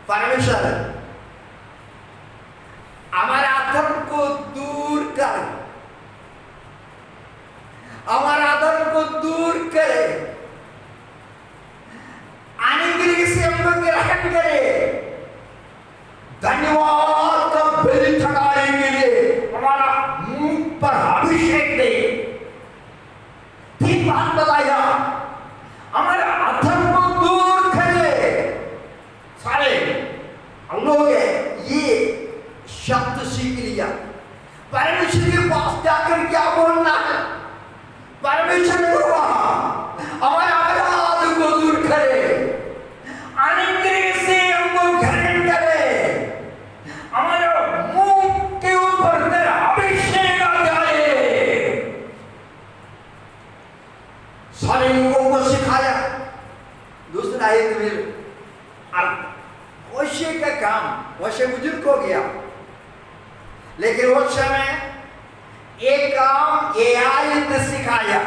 परमेश्वर हमारा अधर्म को दूर कर, हमारा अधर्म को दूर करे, अनुग्रह से हमको ग्रहण करे, धन्यवाद का बलि चढ़ाने के लिए हमारा मुंह पर अभिषेक दे। तीन बात बताया, हमारा अधर्म को दूर करे। सारे हम लोग ये शब्द सीख लिया, परमेश्वर के पास जाकर क्या बोलना है, परमेश्वर को हमारा अपराध को दूर करे, अनुग्रह से हमको ग्रहण करे, हमारे मुंह के ऊपर तेरा अभिषेक आ जाए। सारे लोगों को सिखाया। दूसरा एक वैश्य का काम, वैश्य बुजुर्ग हो गया, लेकिन उस समय एक काम ये आयत सिखाया,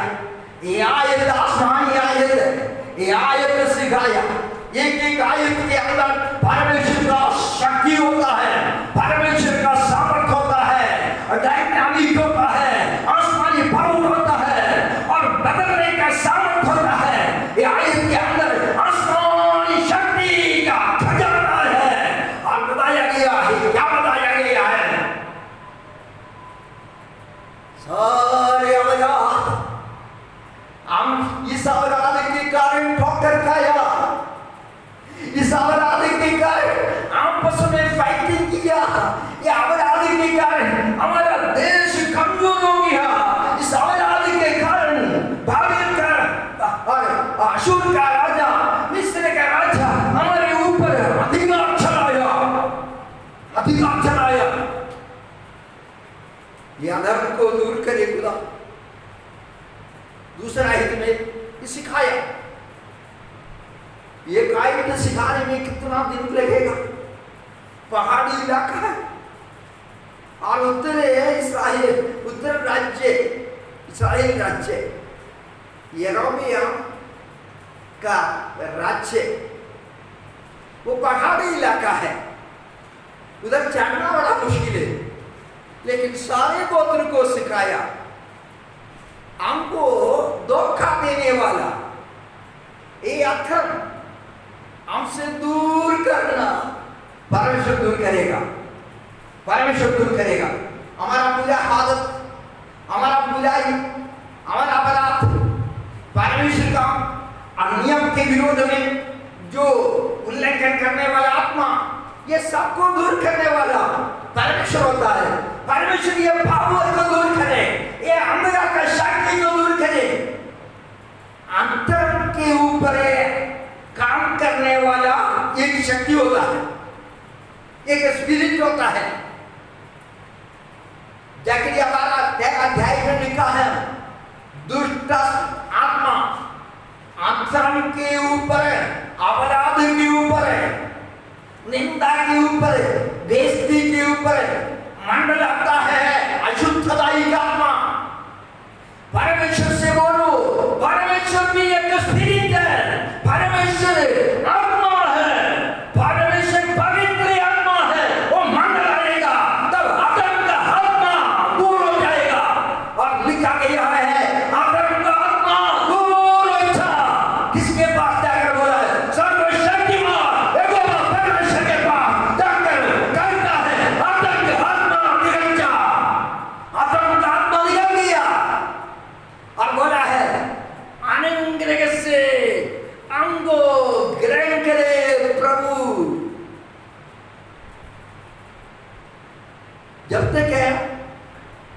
ये आयत आसमानी आयत, ये आयत सिखाया। एक आयत के अंदर परमेश्वर का शक्ति होता है, परमेश्वर का सामर्थ होता है, डायनामिक होता है, आसमानी पावर होता है और बदलने का सामर्थ होता है। ये आयत के अंदर आसमानी शक्ति का खजाना है और बताया गया है, क्या बताया गया है, सारे अपराध हम इस अपराध के कारण ठोकर खाया, इस अपराध के कारण आपस में फाइटिंग किया, ये अपराध के कारण हमारा देश कमजोर हो गया, इस अपराध के कारण बाबिल का और अशूर का राजा, मिस्र का राजा हमारे ऊपर अधिकार चलाया, अधिकार चलाया। ये अधर्म को दूर करे खुदा। दूसरा हित में सिखाया, ये आयत सिखाने में कितना दिन लगेगा, पहाड़ी इलाका है और उत्तर राज्य इस्राएल राज्य, यरोबियाम का राज्य वो पहाड़ी इलाका है, उधर चढ़ना बड़ा मुश्किल है। लेकिन सारे गोत्र को सिखाया, हमको धोखा देने वाला ये अधर्म हमसे दूर करना परमेश्वर दूर करेगा, परमेश्वर दूर करेगा। हमारा पूरा आदत, हमारा बुराई, हमारा अपराध, परमेश्वर का नियम के विरोध में जो उल्लंघन करने वाला आत्मा, ये सबको दूर करने वाला परमेश्वर होता है। परमेश्वर ये पावर को दूर करे, ये अंधकार का शक्ति को दूर करे, अंतर के ऊपर काम करने वाला एक शक्ति होता है, एक स्पिरिट होता है। जकरिया 12 अध्याय में लिखा है, दुष्ट आत्मा अधर्म के ऊपर, अपराध के ऊपर, निंदा के ऊपर, बेइज्जती के ऊपर मंडलाता है, अशुद्धताई का आत्मा। परमेश्वर से बोलो, परमेश्वर भी एक स्पिरिट है, परमेश्वर आत्मा है, परमेश्वर पवित्र आत्मा है, वो मंडलाएगा, तब अधर्म का आत्मा दूर हो जाएगा। और लिखा गया है, अधर्म का आत्मा दूर हो जा, किसके पास जाकर बोला है, सर्वशक्तिमान यहोवा परमेश्वर के पास जाकर कहता है, अधर्म का आत्मा निकल जा। अधर्म का आत्मा निकल गया और बोला है, अनुग्रह से हमको ग्रहण करे प्रभु। जब तक है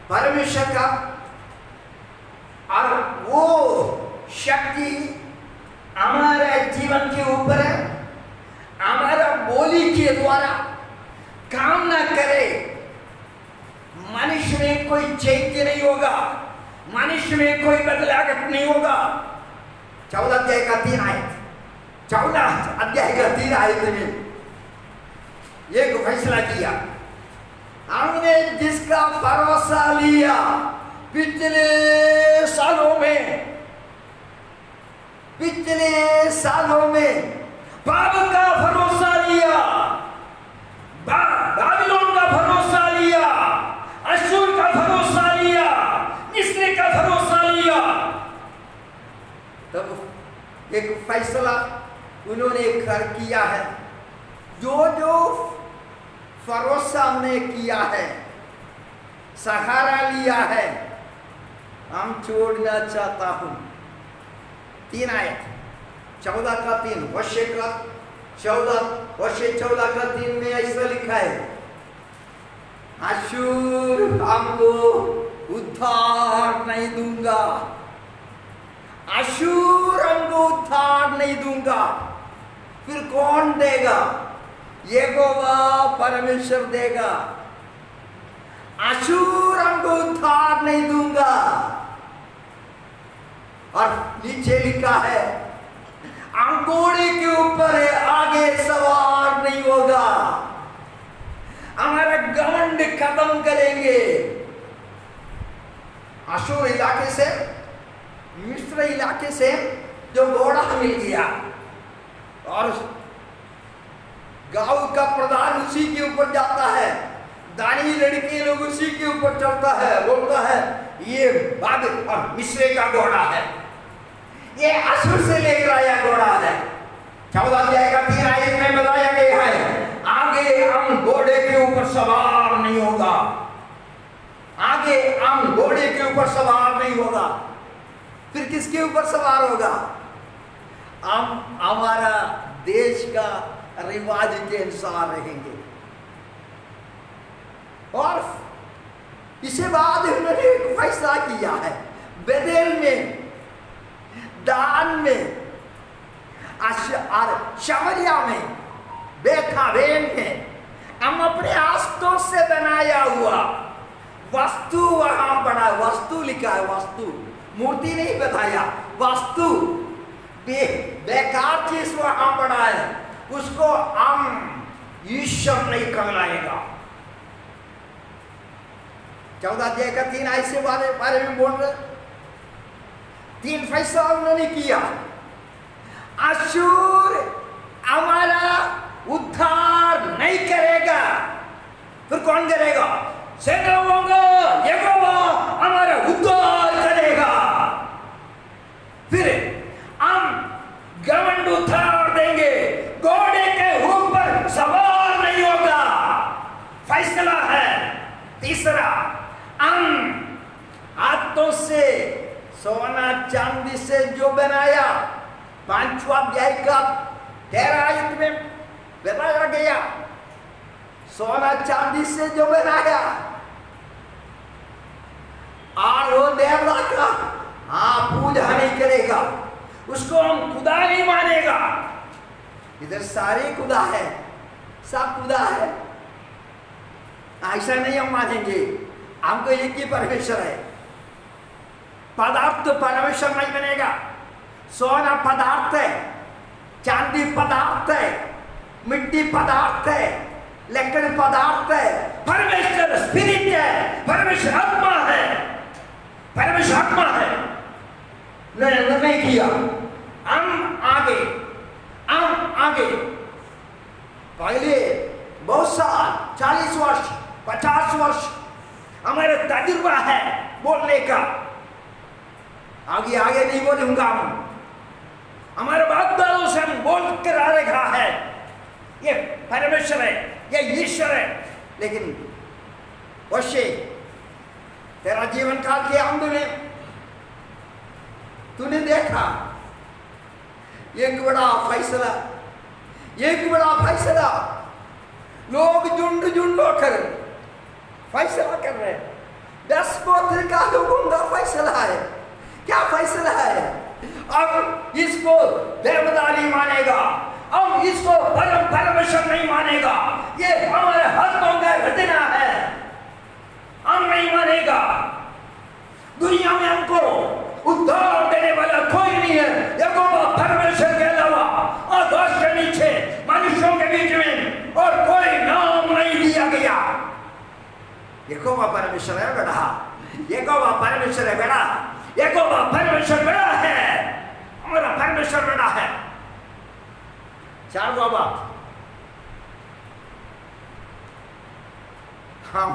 परमेश्वर का और वो शक्ति हमारे जीवन के ऊपर है, हमारा बोली के द्वारा काम ना करे, मनुष्य में कोई चेंज नहीं होगा, मनुष्य में कोई बदलाव नहीं होगा। 14 अध्याय का 3 आयत, 14 अध्याय का 3 आयत में एक फैसला किया, हमने जिसका भरोसा लिया पिछले सालों में इतने सालों में पाप का भरोसा लिया, बाबिलोन का भरोसा लिया, अश्शूर का भरोसा लिया, मिस्र का भरोसा लिया, तब एक फैसला उन्होंने कर किया है। जो जो भरोसा ने किया है, सहारा लिया है, हम छोड़ना चाहता हूं। 3 आयत 14 का 3 वर्ष का 14 में ऐसा लिखा है, अश्शूर हमको उद्धार नहीं दूंगा, अश्शूर हमको उद्धार नहीं दूंगा। फिर कौन देगा? यहोवा परमेश्वर देगा। अश्शूर हमको उद्धार नहीं दूंगा। और नीचे लिखा है, घोड़े के ऊपर आगे सवार नहीं होगा, हमारा घमंड खत्म करेंगे। अश्शूर इलाके से, मिस्र इलाके से जो घोड़ा मिल गया और गांव का प्रधान उसी के ऊपर जाता है, दानी लड़के लोग उसी के ऊपर चलता है, बोलता है ये बाबिल और मिस्र का घोड़ा है, ये अश्शूर से लेकर आया घोड़ा है। 14 अध्याय का 3 आयत में बताया गया है, आगे हम घोड़े के ऊपर सवार नहीं होगा, आगे हम घोड़े के ऊपर सवार नहीं होगा। फिर किसके ऊपर सवार होगा? हम हमारा देश का रिवाज के अनुसार रहेंगे। और इसके बाद उन्होंने एक फैसला किया है, बेतेल में, दान में, और शमरिया में, बेथावेन में हम अपने हाथों से बनाया हुआ वस्तु वहां बना, वस्तु लिखा है, वस्तु, मूर्ति नहीं बताया, वस्तु, बेकार चीज वहां बना है, उसको हम ईश्वर नहीं कहलाएगा। 14 अध्याय का 3 आयत से बारे में बोल रहे। 3 फैसला उन्होंने किया, अश्शूर हमारा उद्धार नहीं करेगा। फिर कौन करेगा? सेनाओं का यहोवा हमारा उद्धार करेगा। फिर हम घमंड उतार देंगे, घोड़े के ऊपर सवार नहीं होगा। फैसला है। तीसरा, हम हाथों से सोना चांदी से जो बनाया, 5वां अध्याय का 13 आयत में बताया गया, सोना चांदी से जो बनाया और वो देवता का पूजा नहीं करेगा, उसको हम खुदा नहीं मानेगा। इधर सारे खुदा है, सब खुदा है, ऐसा नहीं हम मानेंगे। हमको एक ही परमेश्वर है। पदार्थ परमेश्वर नहीं बनेगा। सोना पदार्थ है, चांदी पदार्थ है, मिट्टी पदार्थ है, लकड़ी पदार्थ है। परमेश्वर स्पिरिट है, परमेश्वर आत्मा है, परमेश्वर आत्मा है। निर्णय किया, हम आगे पहले बहुत साल, 40 वर्ष, 50 वर्ष हमारा तजुर्बा है बोलने का। आगे नहीं बोलूंगा हम, हमारे बाप दादों से हम बोल कर आ रखा है, ये परमेश्वर है, ये ईश्वर है। लेकिन वर्षे तेरा जीवन काल के अंत में तूने देखा एक बड़ा फैसला, लोग झुंड होकर फैसला कर रहे हैं। 10 गोत्र का लोगों का फैसला है। क्या फैसला है? अब इसको देवता नहीं मानेगा, अब इसको परमेश्वर नहीं मानेगा, ये हमारे हाथों का रचना है, हम नहीं मानेगा। दुनिया में हमको उद्धार देने वाला कोई नहीं है यहोवा परमेश्वर के अलावा। आकाश के नीचे मनुष्यों के बीच में और कोई नाम नहीं दिया गया। यहोवा परमेश्वर है बड़ा, यहोवा परमेश्वर है बड़ा, यहोवा परमेश्वर बड़ा है। हमारा परमेश्वर बड़ा है। चार बात हम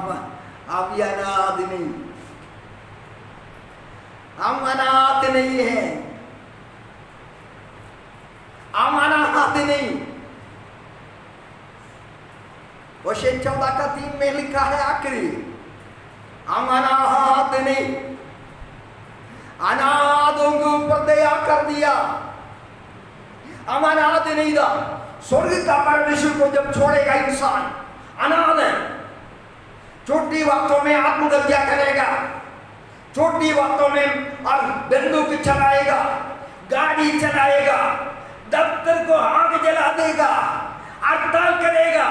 अनाथ नहीं, हम अनाथ नहीं है, हम अनाथ नहीं। होशे 14:3 में लिखा है आखिरी, हम अनाथ नहीं, अनाथों के ऊपर दया कर दिया। हम अनाथ नहीं था। स्वर्ग का परमेश्वर को जब छोड़ेगा इंसान अनाथ है। छोटी बातों में आत्महत्या करेगा, छोटी बातों में और बंदूक चलाएगा, गाड़ी चलाएगा, दफ्तर को आग जला देगा, हड़ताल करेगा,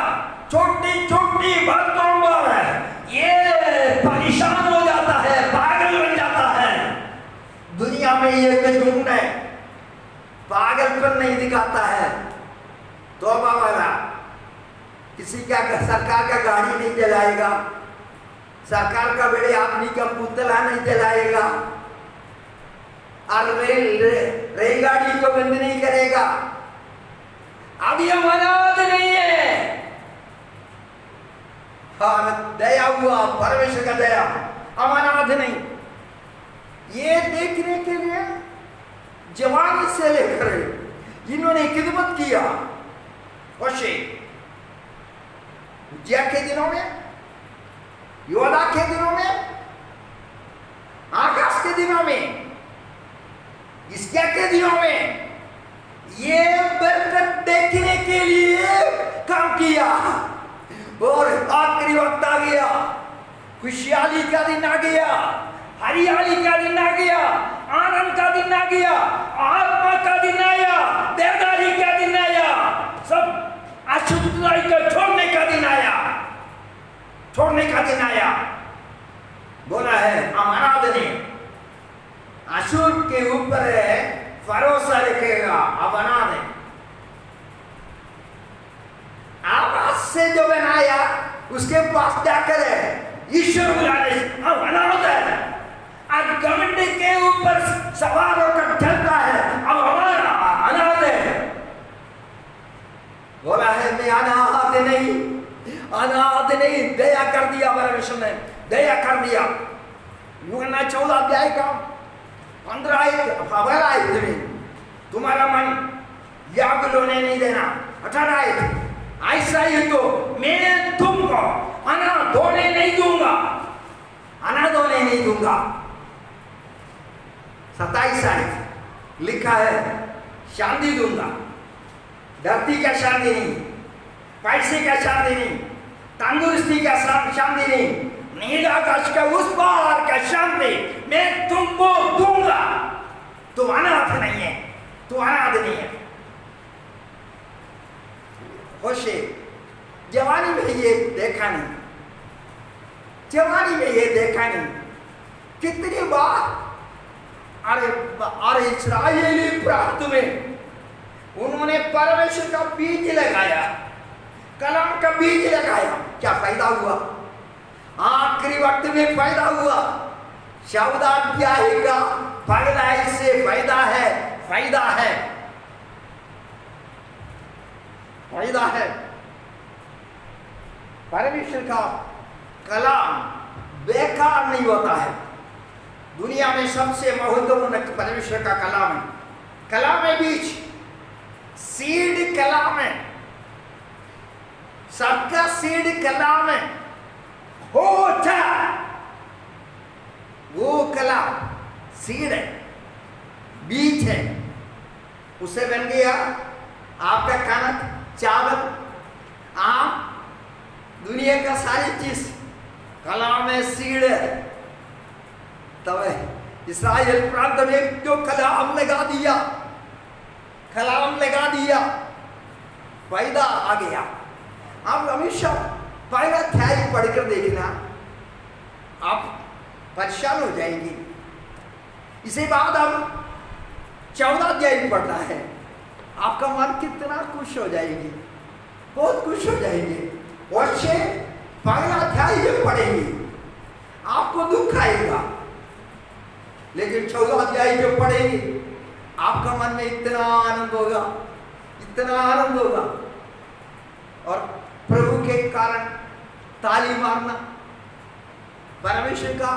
छोटी छोटी बातों पर ये परेशान हो जाता है, पागल बन जाता है। दुनिया में ये जुनून है, पागलपन नहीं दिखाता है। तौबा वाला किसी का सरकार का गाड़ी नहीं जलाएगा, सरकार का बड़े आदमी का पुतला नहीं जलाएगा, और रेलगाड़ी को बंद नहीं करेगा। अभी हम अनाथ नहीं है। हाँ, दया हुआ, परमेश्वर का दया, हम अनाथ नहीं। ये देखने के लिए जवानी से लेकर इन्होंने खिदमत किया। होशे उज्जिया के दिनों में, योदा के दिनों में, आकाश के दिनों में, इसके के दिनों में ये बरकत देखने के लिए काम किया। और आखिरी वक्त आ गया, खुशहाली का दिन आ गया, हरियाली का दिन आ गया, आनंद का दिन आ गया, आत्मा का दिन आया, देवदारी का दिन आया, सब अशुद्धताई को छोड़ने का दिन आया, छोड़ने का दिन आया। बोला है अनाथ ने अशूर के ऊपर भरोसा रखेगा। अब अनाथ है, आवाज से जो बनाया उसके पास जाकर ईश्वर बुलाने, अब अनाथ है, अब घमंड के ऊपर सवार होकर चलता है, अब हमारा अनाथ है। बोला है मैं अनाथ नहीं, अनाथ नहीं, दया कर दिया परमेश्वर ने, दया कर दिया। यूहन्ना 14 अध्याय का 15 आयत में तुम्हारा मन याग लोने नहीं देना। 18 आयत, ऐसा ही तो मैं तुमको अनाथ होने नहीं दूंगा, अनाथ होने नहीं दूंगा। 27 आयत लिखा है शांति दूंगा, धरती का शांति नहीं, पैसे का शांति नहीं, तंदुरुस्ती का शांति नहीं, नील आकाश का उस पार का शांति मैं तुमको दूंगा। तुम अनाथ नहीं है, तुम अनाथ नहीं है। होशे जवानी में ये देखा नहीं, जवानी में ये देखा नहीं। कितनी बार अरे इस्राएली प्रांत में उन्होंने परमेश्वर का बीज लगाया, कलाम का बीज लगाया, क्या फायदा हुआ? आखिरी वक्त में फायदा हुआ। 14 अध्याय का पहला इससे फायदा है, फायदा है, फायदा है। परमेश्वर का कलाम बेकार नहीं होता है। दुनिया में सबसे महत्वपूर्ण परमेश्वर का कलाम है। कलाम है बीज, सीड कलाम है, सबका सीड कलाम है। होता वो कलाम सीड है, बीज है, उसे बन गया आपका कनक, चावल, आम, दुनिया का सारी चीज कलाम है, सीड है। तब इस्राएल प्रांत में जो कलाम लगा दिया, कलाम लगा दिया, फायदा आ गया। आप हमेशा पहला अध्याय पढ़कर देखना, आप परेशान हो जाएंगे। इसे बाद हम 14 अध्याय पढ़ना है, आपका मन कितना खुश हो जाएगी, बहुत खुश हो जाएंगे। और से पहला अध्याय जब पढ़ेंगे आपको दुख आएगा, लेकिन 14 अध्याय जब पढ़ेंगे आपका मन में इतना आनंद होगा, इतना आनंद होगा। और प्रभु के कारण ताली मारना, परमेश्वर का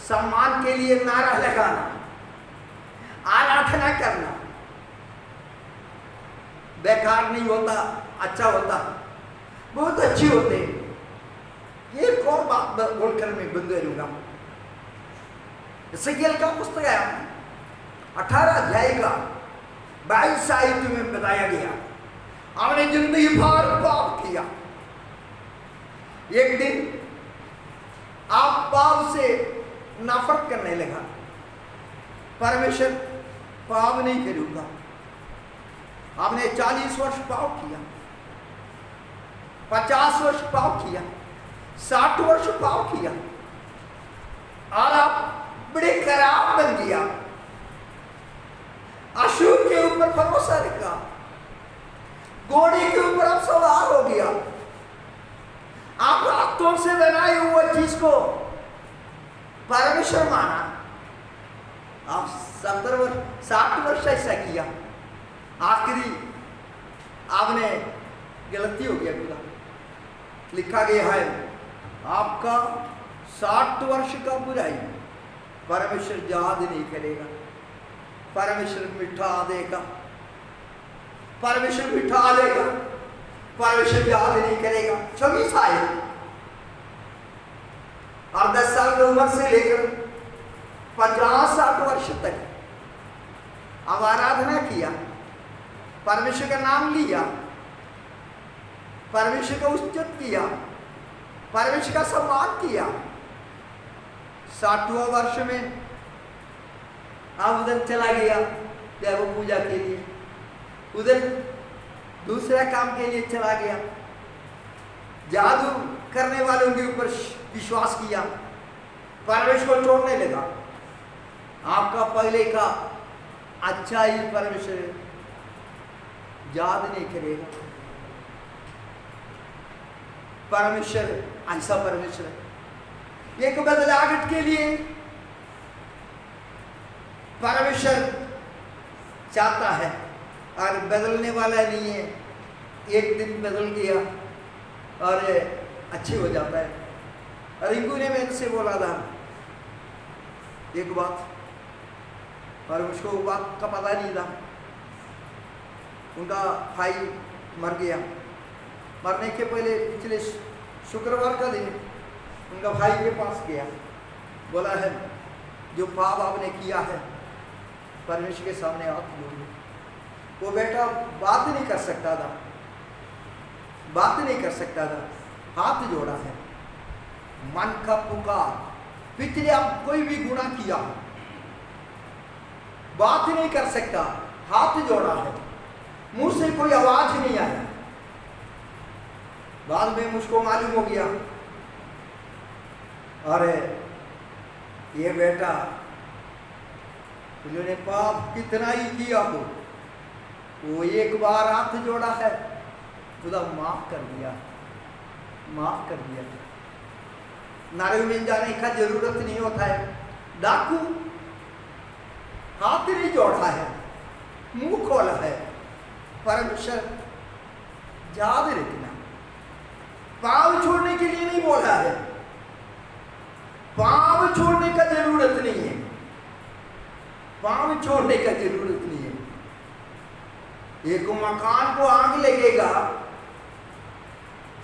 सम्मान के लिए नारा लगाना, आराधना करना बेकार नहीं होता, अच्छा होता, बहुत अच्छी होते। एक और बात बोलकर मैं बंद करूंगा। इस्राएल का पुस्तक है 18 अध्याय का 22 आयत में बताया गया, हमने जिंदगी भर पाप किया, एक दिन आप पाप से नफरत करने लगा, परमेश्वर पाप नहीं करूंगा। आपने 40 वर्ष पाप किया, 50 वर्ष पाप किया, 60 वर्ष पाप किया, और आप बड़े खराब बन गया, अशूर के ऊपर भरोसा रखा, घोड़े के ऊपर आप सवार हो गया, आप हाथों से बनाए हुए चीज को परमेश्वर माना, आप 70 वर्ष 60 वर्ष ऐसा किया, आखिरी आपने गलती हो गया, खुदा लिखा गया है आपका 60 वर्ष का बुराई परमेश्वर याद नहीं करेगा, परमेश्वर मिठा देगा, परमेश्वर मिठा देगा, परमेश्वर याद नहीं करेगा। 26 आए और 10 साल की उम्र से लेकर 50-60 वर्ष तक अब आराधना किया, परमेश्वर का नाम लिया, परमेश्वर का उच्चत किया, परमेश्वर का सम्मान किया। 60वां वर्ष में आप उधर चला गया देव पूजा के लिए, उधर दूसरा काम के लिए चला गया, जादू करने वालों के ऊपर विश्वास किया, परमेश्वर को छोड़ने लगा। आपका पहले का अच्छा ही परमेश्वर याद नहीं करेगा। परमेश्वर ऐसा परमेश्वर है, एक बदलाहट के लिए परमेश्वर चाहता है और बदलने वाला नहीं है। एक दिन बदल गया और अच्छे हो जाता है। रिंकू ने मेरे से बोला था एक बात, और उसको बात का पता नहीं था। उनका भाई मर गया, मरने के पहले पिछले शुक्रवार का दिन उनका भाई के पास गया, बोला है जो पाप आपने किया है परमेश्वर के सामने हाथ जोड़िए। वो बेटा बात नहीं कर सकता था, बात नहीं कर सकता था, हाथ जोड़ा है। मन का पुकार, पिछले आप कोई भी गुनाह किया हो, बात नहीं कर सकता, हाथ जोड़ा है, मुंह से कोई आवाज नहीं आया। बाद में मुझको मालूम हो गया, अरे ये बेटा उन्होंने पाप कितना ही किया हो, वो एक बार हाथ जोड़ा है, खुदा माफ कर दिया, माफ कर दिया। नारे में जाने का जरूरत नहीं होता है। डाकू हाथ नहीं जोड़ा है, मुंह खोला है। परमेश्वर याद रखना, पाप छोड़ने के लिए नहीं बोला है, पाप छोड़ने का जरूरत नहीं है, पाप छोड़ने का जरूरत नहीं है। एक मकान को आग लगेगा,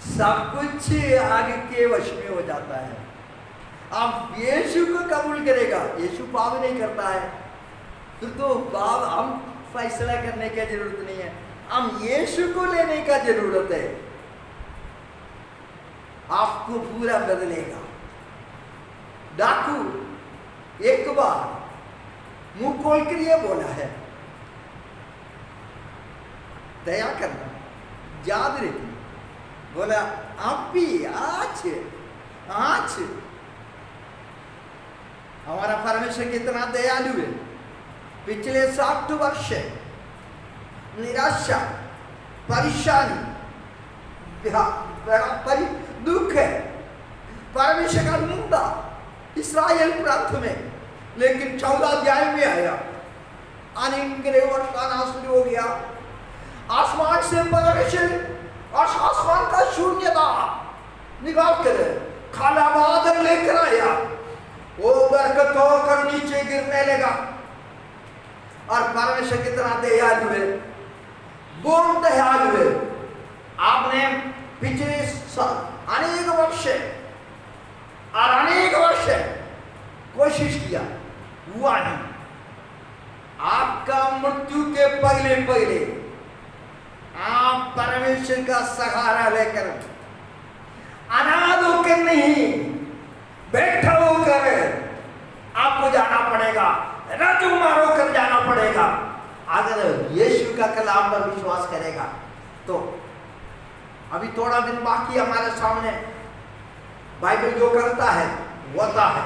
सब कुछ आग के वश में हो जाता है। अब यीशु को कबूल करेगा, यीशु पाप नहीं करता है, तो पाप हम फैसला करने की जरूरत नहीं है, हम यीशु को लेने का जरूरत है। आपको पूरा बदलेगा। डाकू एक बार मुंह खोल कर ये बोला है, दया करना, याद रखना, बोला आप भी आज हमारा परमेश्वर कितना दयालु है। पिछले 60 वर्ष निराशा, परेशानी, दुख है, परमेश्वर का निंदा इस्राएल प्रांत में, लेकिन 14 अध्याय में आया अनुग्रह बरसाना शुरू हो गया। आसमान से परमेश्वर और आसमान का शून्यता निकाल कर काला बादल लेकर आया। वो बरकत होकर नीचे गिरने लगा। और परमेश्वर कितना दयालु है, बहुत दयालु है। आपने पिछले अनेक वर्ष और अनेक वर्ष कोशिश किया, हुआ नहीं। आपका मृत्यु के पहले पहले आप परमेश्वर का सहारा लेकर अनाथ होकर नहीं, बैठा होकर आपको जाना पड़ेगा, राजकुमार होकर जाना पड़ेगा। अगर यीशु का कलाम पर विश्वास करेगा तो अभी थोड़ा दिन बाकी हमारे सामने। बाइबल जो करता है होता है,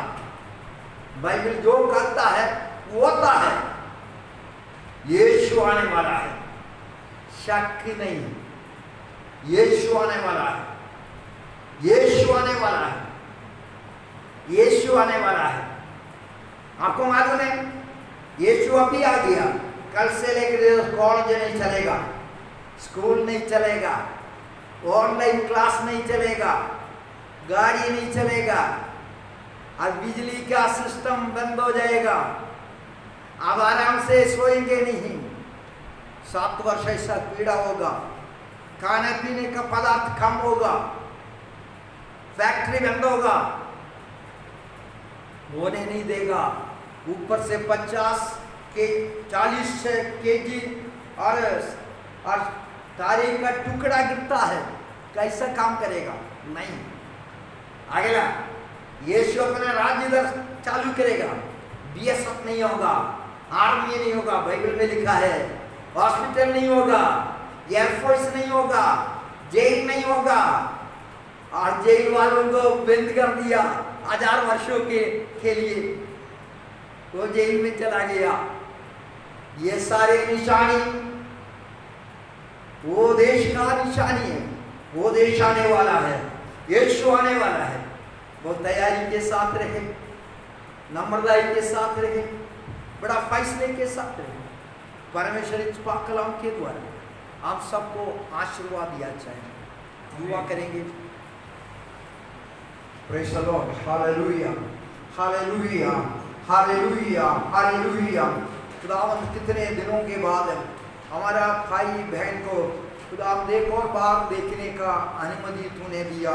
बाइबल जो करता है होता है। यीशु आने वाला है, शक नहीं। यीशु आने वाला है, यीशु आने वाला है, यीशु आने वाला है। आपको मालूम है यीशु अभी आ गया। कल से लेकर कॉलेज नहीं चलेगा, स्कूल नहीं चलेगा, ऑनलाइन क्लास नहीं चलेगा, गाड़ी नहीं चलेगा, और बिजली का सिस्टम बंद हो जाएगा। अब आराम से सोएंगे नहीं। 7 वर्ष ऐसा पीड़ा होगा, खाने पीने का पदार्थ कम होगा, फैक्ट्री बंद होगा, होने नहीं देगा। ऊपर से 40 केजी और तारीख का टुकड़ा गिरता है, कैसा काम करेगा? नहीं। अगला यीशु अपना राज्य इधर चालू करेगा। बीएसएफ नहीं होगा, आर्मी नहीं होगा, बाइबल में लिखा है। हॉस्पिटल नहीं होगा, एयरफोर्स नहीं होगा, जेल नहीं होगा। और जेल वालों को बंद कर दिया 1000 वर्षों के लिए, वो जेल में चला गया। ये सारे निशानी वो देश का निशानी है। वो देश आने वाला है, यीशु आने वाला है। वो तैयारी के साथ रहे, नम्रताई के साथ रहे, बड़ा फैसले के साथ रहे। परमेश्वर इस पाक कलाम के द्वारा आप सबको आशीर्वाद दिया चाहे। दुआ करेंगे। Praise the Lord, hallelujah, hallelujah, hallelujah, hallelujah. खुदावंद कितने दिनों के बाद हमारा भाई बहन को खुदा एक और बार देखने का अनुमति तूने दिया।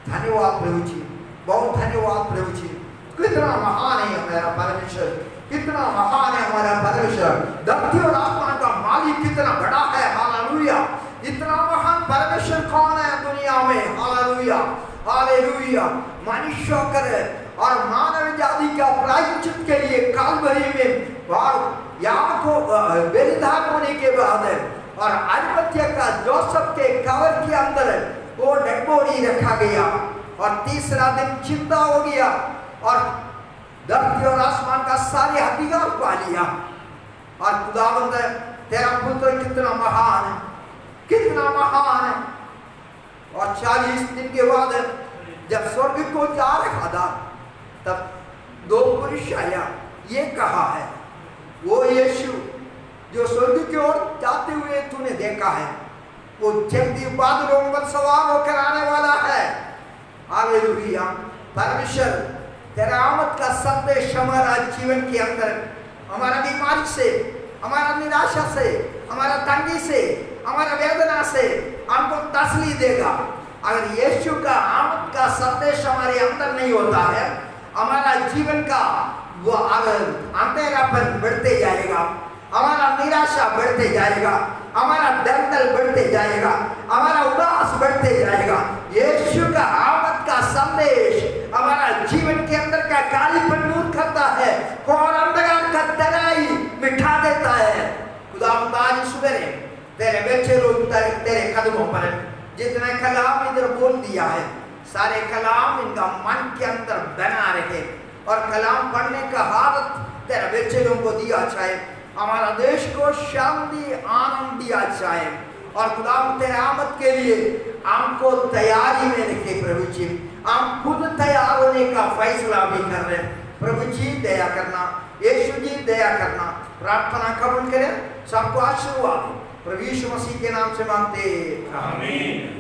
धन्यवाद प्रभु जी, बहुत धन्यवाद प्रभु जी। कितना महान है हमारा परमेश्वर, कितना महान है हमारा परमेश्वर। धरती और आसमान का मालिक कितना बड़ा है। हालेलुया। इतना महान परमेश्वर कौन है दुनिया में? Hallelujah, hallelujah. मनुष्य कर और मानव जाति का प्रायश्चित के लिए कालवरी में यहाँ को बलिदान होने के बाद और अरिमथ्या का जोसेफ के कवर के अंदर वो डेड बॉडी रखा गया। और तीसरा दिन चिंता हो गया और धरती और आसमान का सारे अधिकार पा लिया। और खुदावंद तेरा पुत्र कितना महान है, कितना महान है। और 40 दिन के बाद जब स्वर्ग को जा रखा था तब 2 पुरुष आया। ये कहा है वो यीशु जो स्वर्ग की ओर जाते हुए तूने देखा है, वो जल्दी बादलों पर सवार होकर आने वाला है। हालेलुया। परमेश्वर तेरा आमद का संदेश हमारा जीवन के अंदर, हमारा बीमारी से, हमारा निराशा से, हमारा तंगी से, हमारा वेदना से हमको तसल्ली देगा। अगर यीशु का आमद का संदेश हमारे अंदर नहीं होता है, हमारा जीवन का वो अंधेरापन बढ़ते जाएगा, हमारा निराशा बढ़ते जाएगा, हमारा दलदल बढ़ते जाएगा, हमारा उदास बढ़ते जाएगा। यीशु का आमद का संदेश हमारा जीवन के अंदर का कालीपन दूर करता है और अंधकार का तराई मिटा देता है। खुदावंद आज सवेरे तेरे बच्चे लोग तेरे कदमों पर जितना कलाम इधर बोल दिया है, सारे कलाम इनका मन के अंदर बना रहे और कलाम पढ़ने का हालत तेरे बच्चे लोगों को दिया चाहे। हमारा देश को शांति आनंद दिया चाहे। और खुदा तेरे आमद के लिए हमको तैयारी में रखे प्रभु जी। हम खुद तैयार होने का फैसला भी कर रहे हैं। प्रभु जी दया करना, यीशु जी दया करना। प्रार्थना कबूल करें, सबको आशीर्वाद दें। प्रभु यीशु मसीह के नाम से मांगते हैं। आमीन।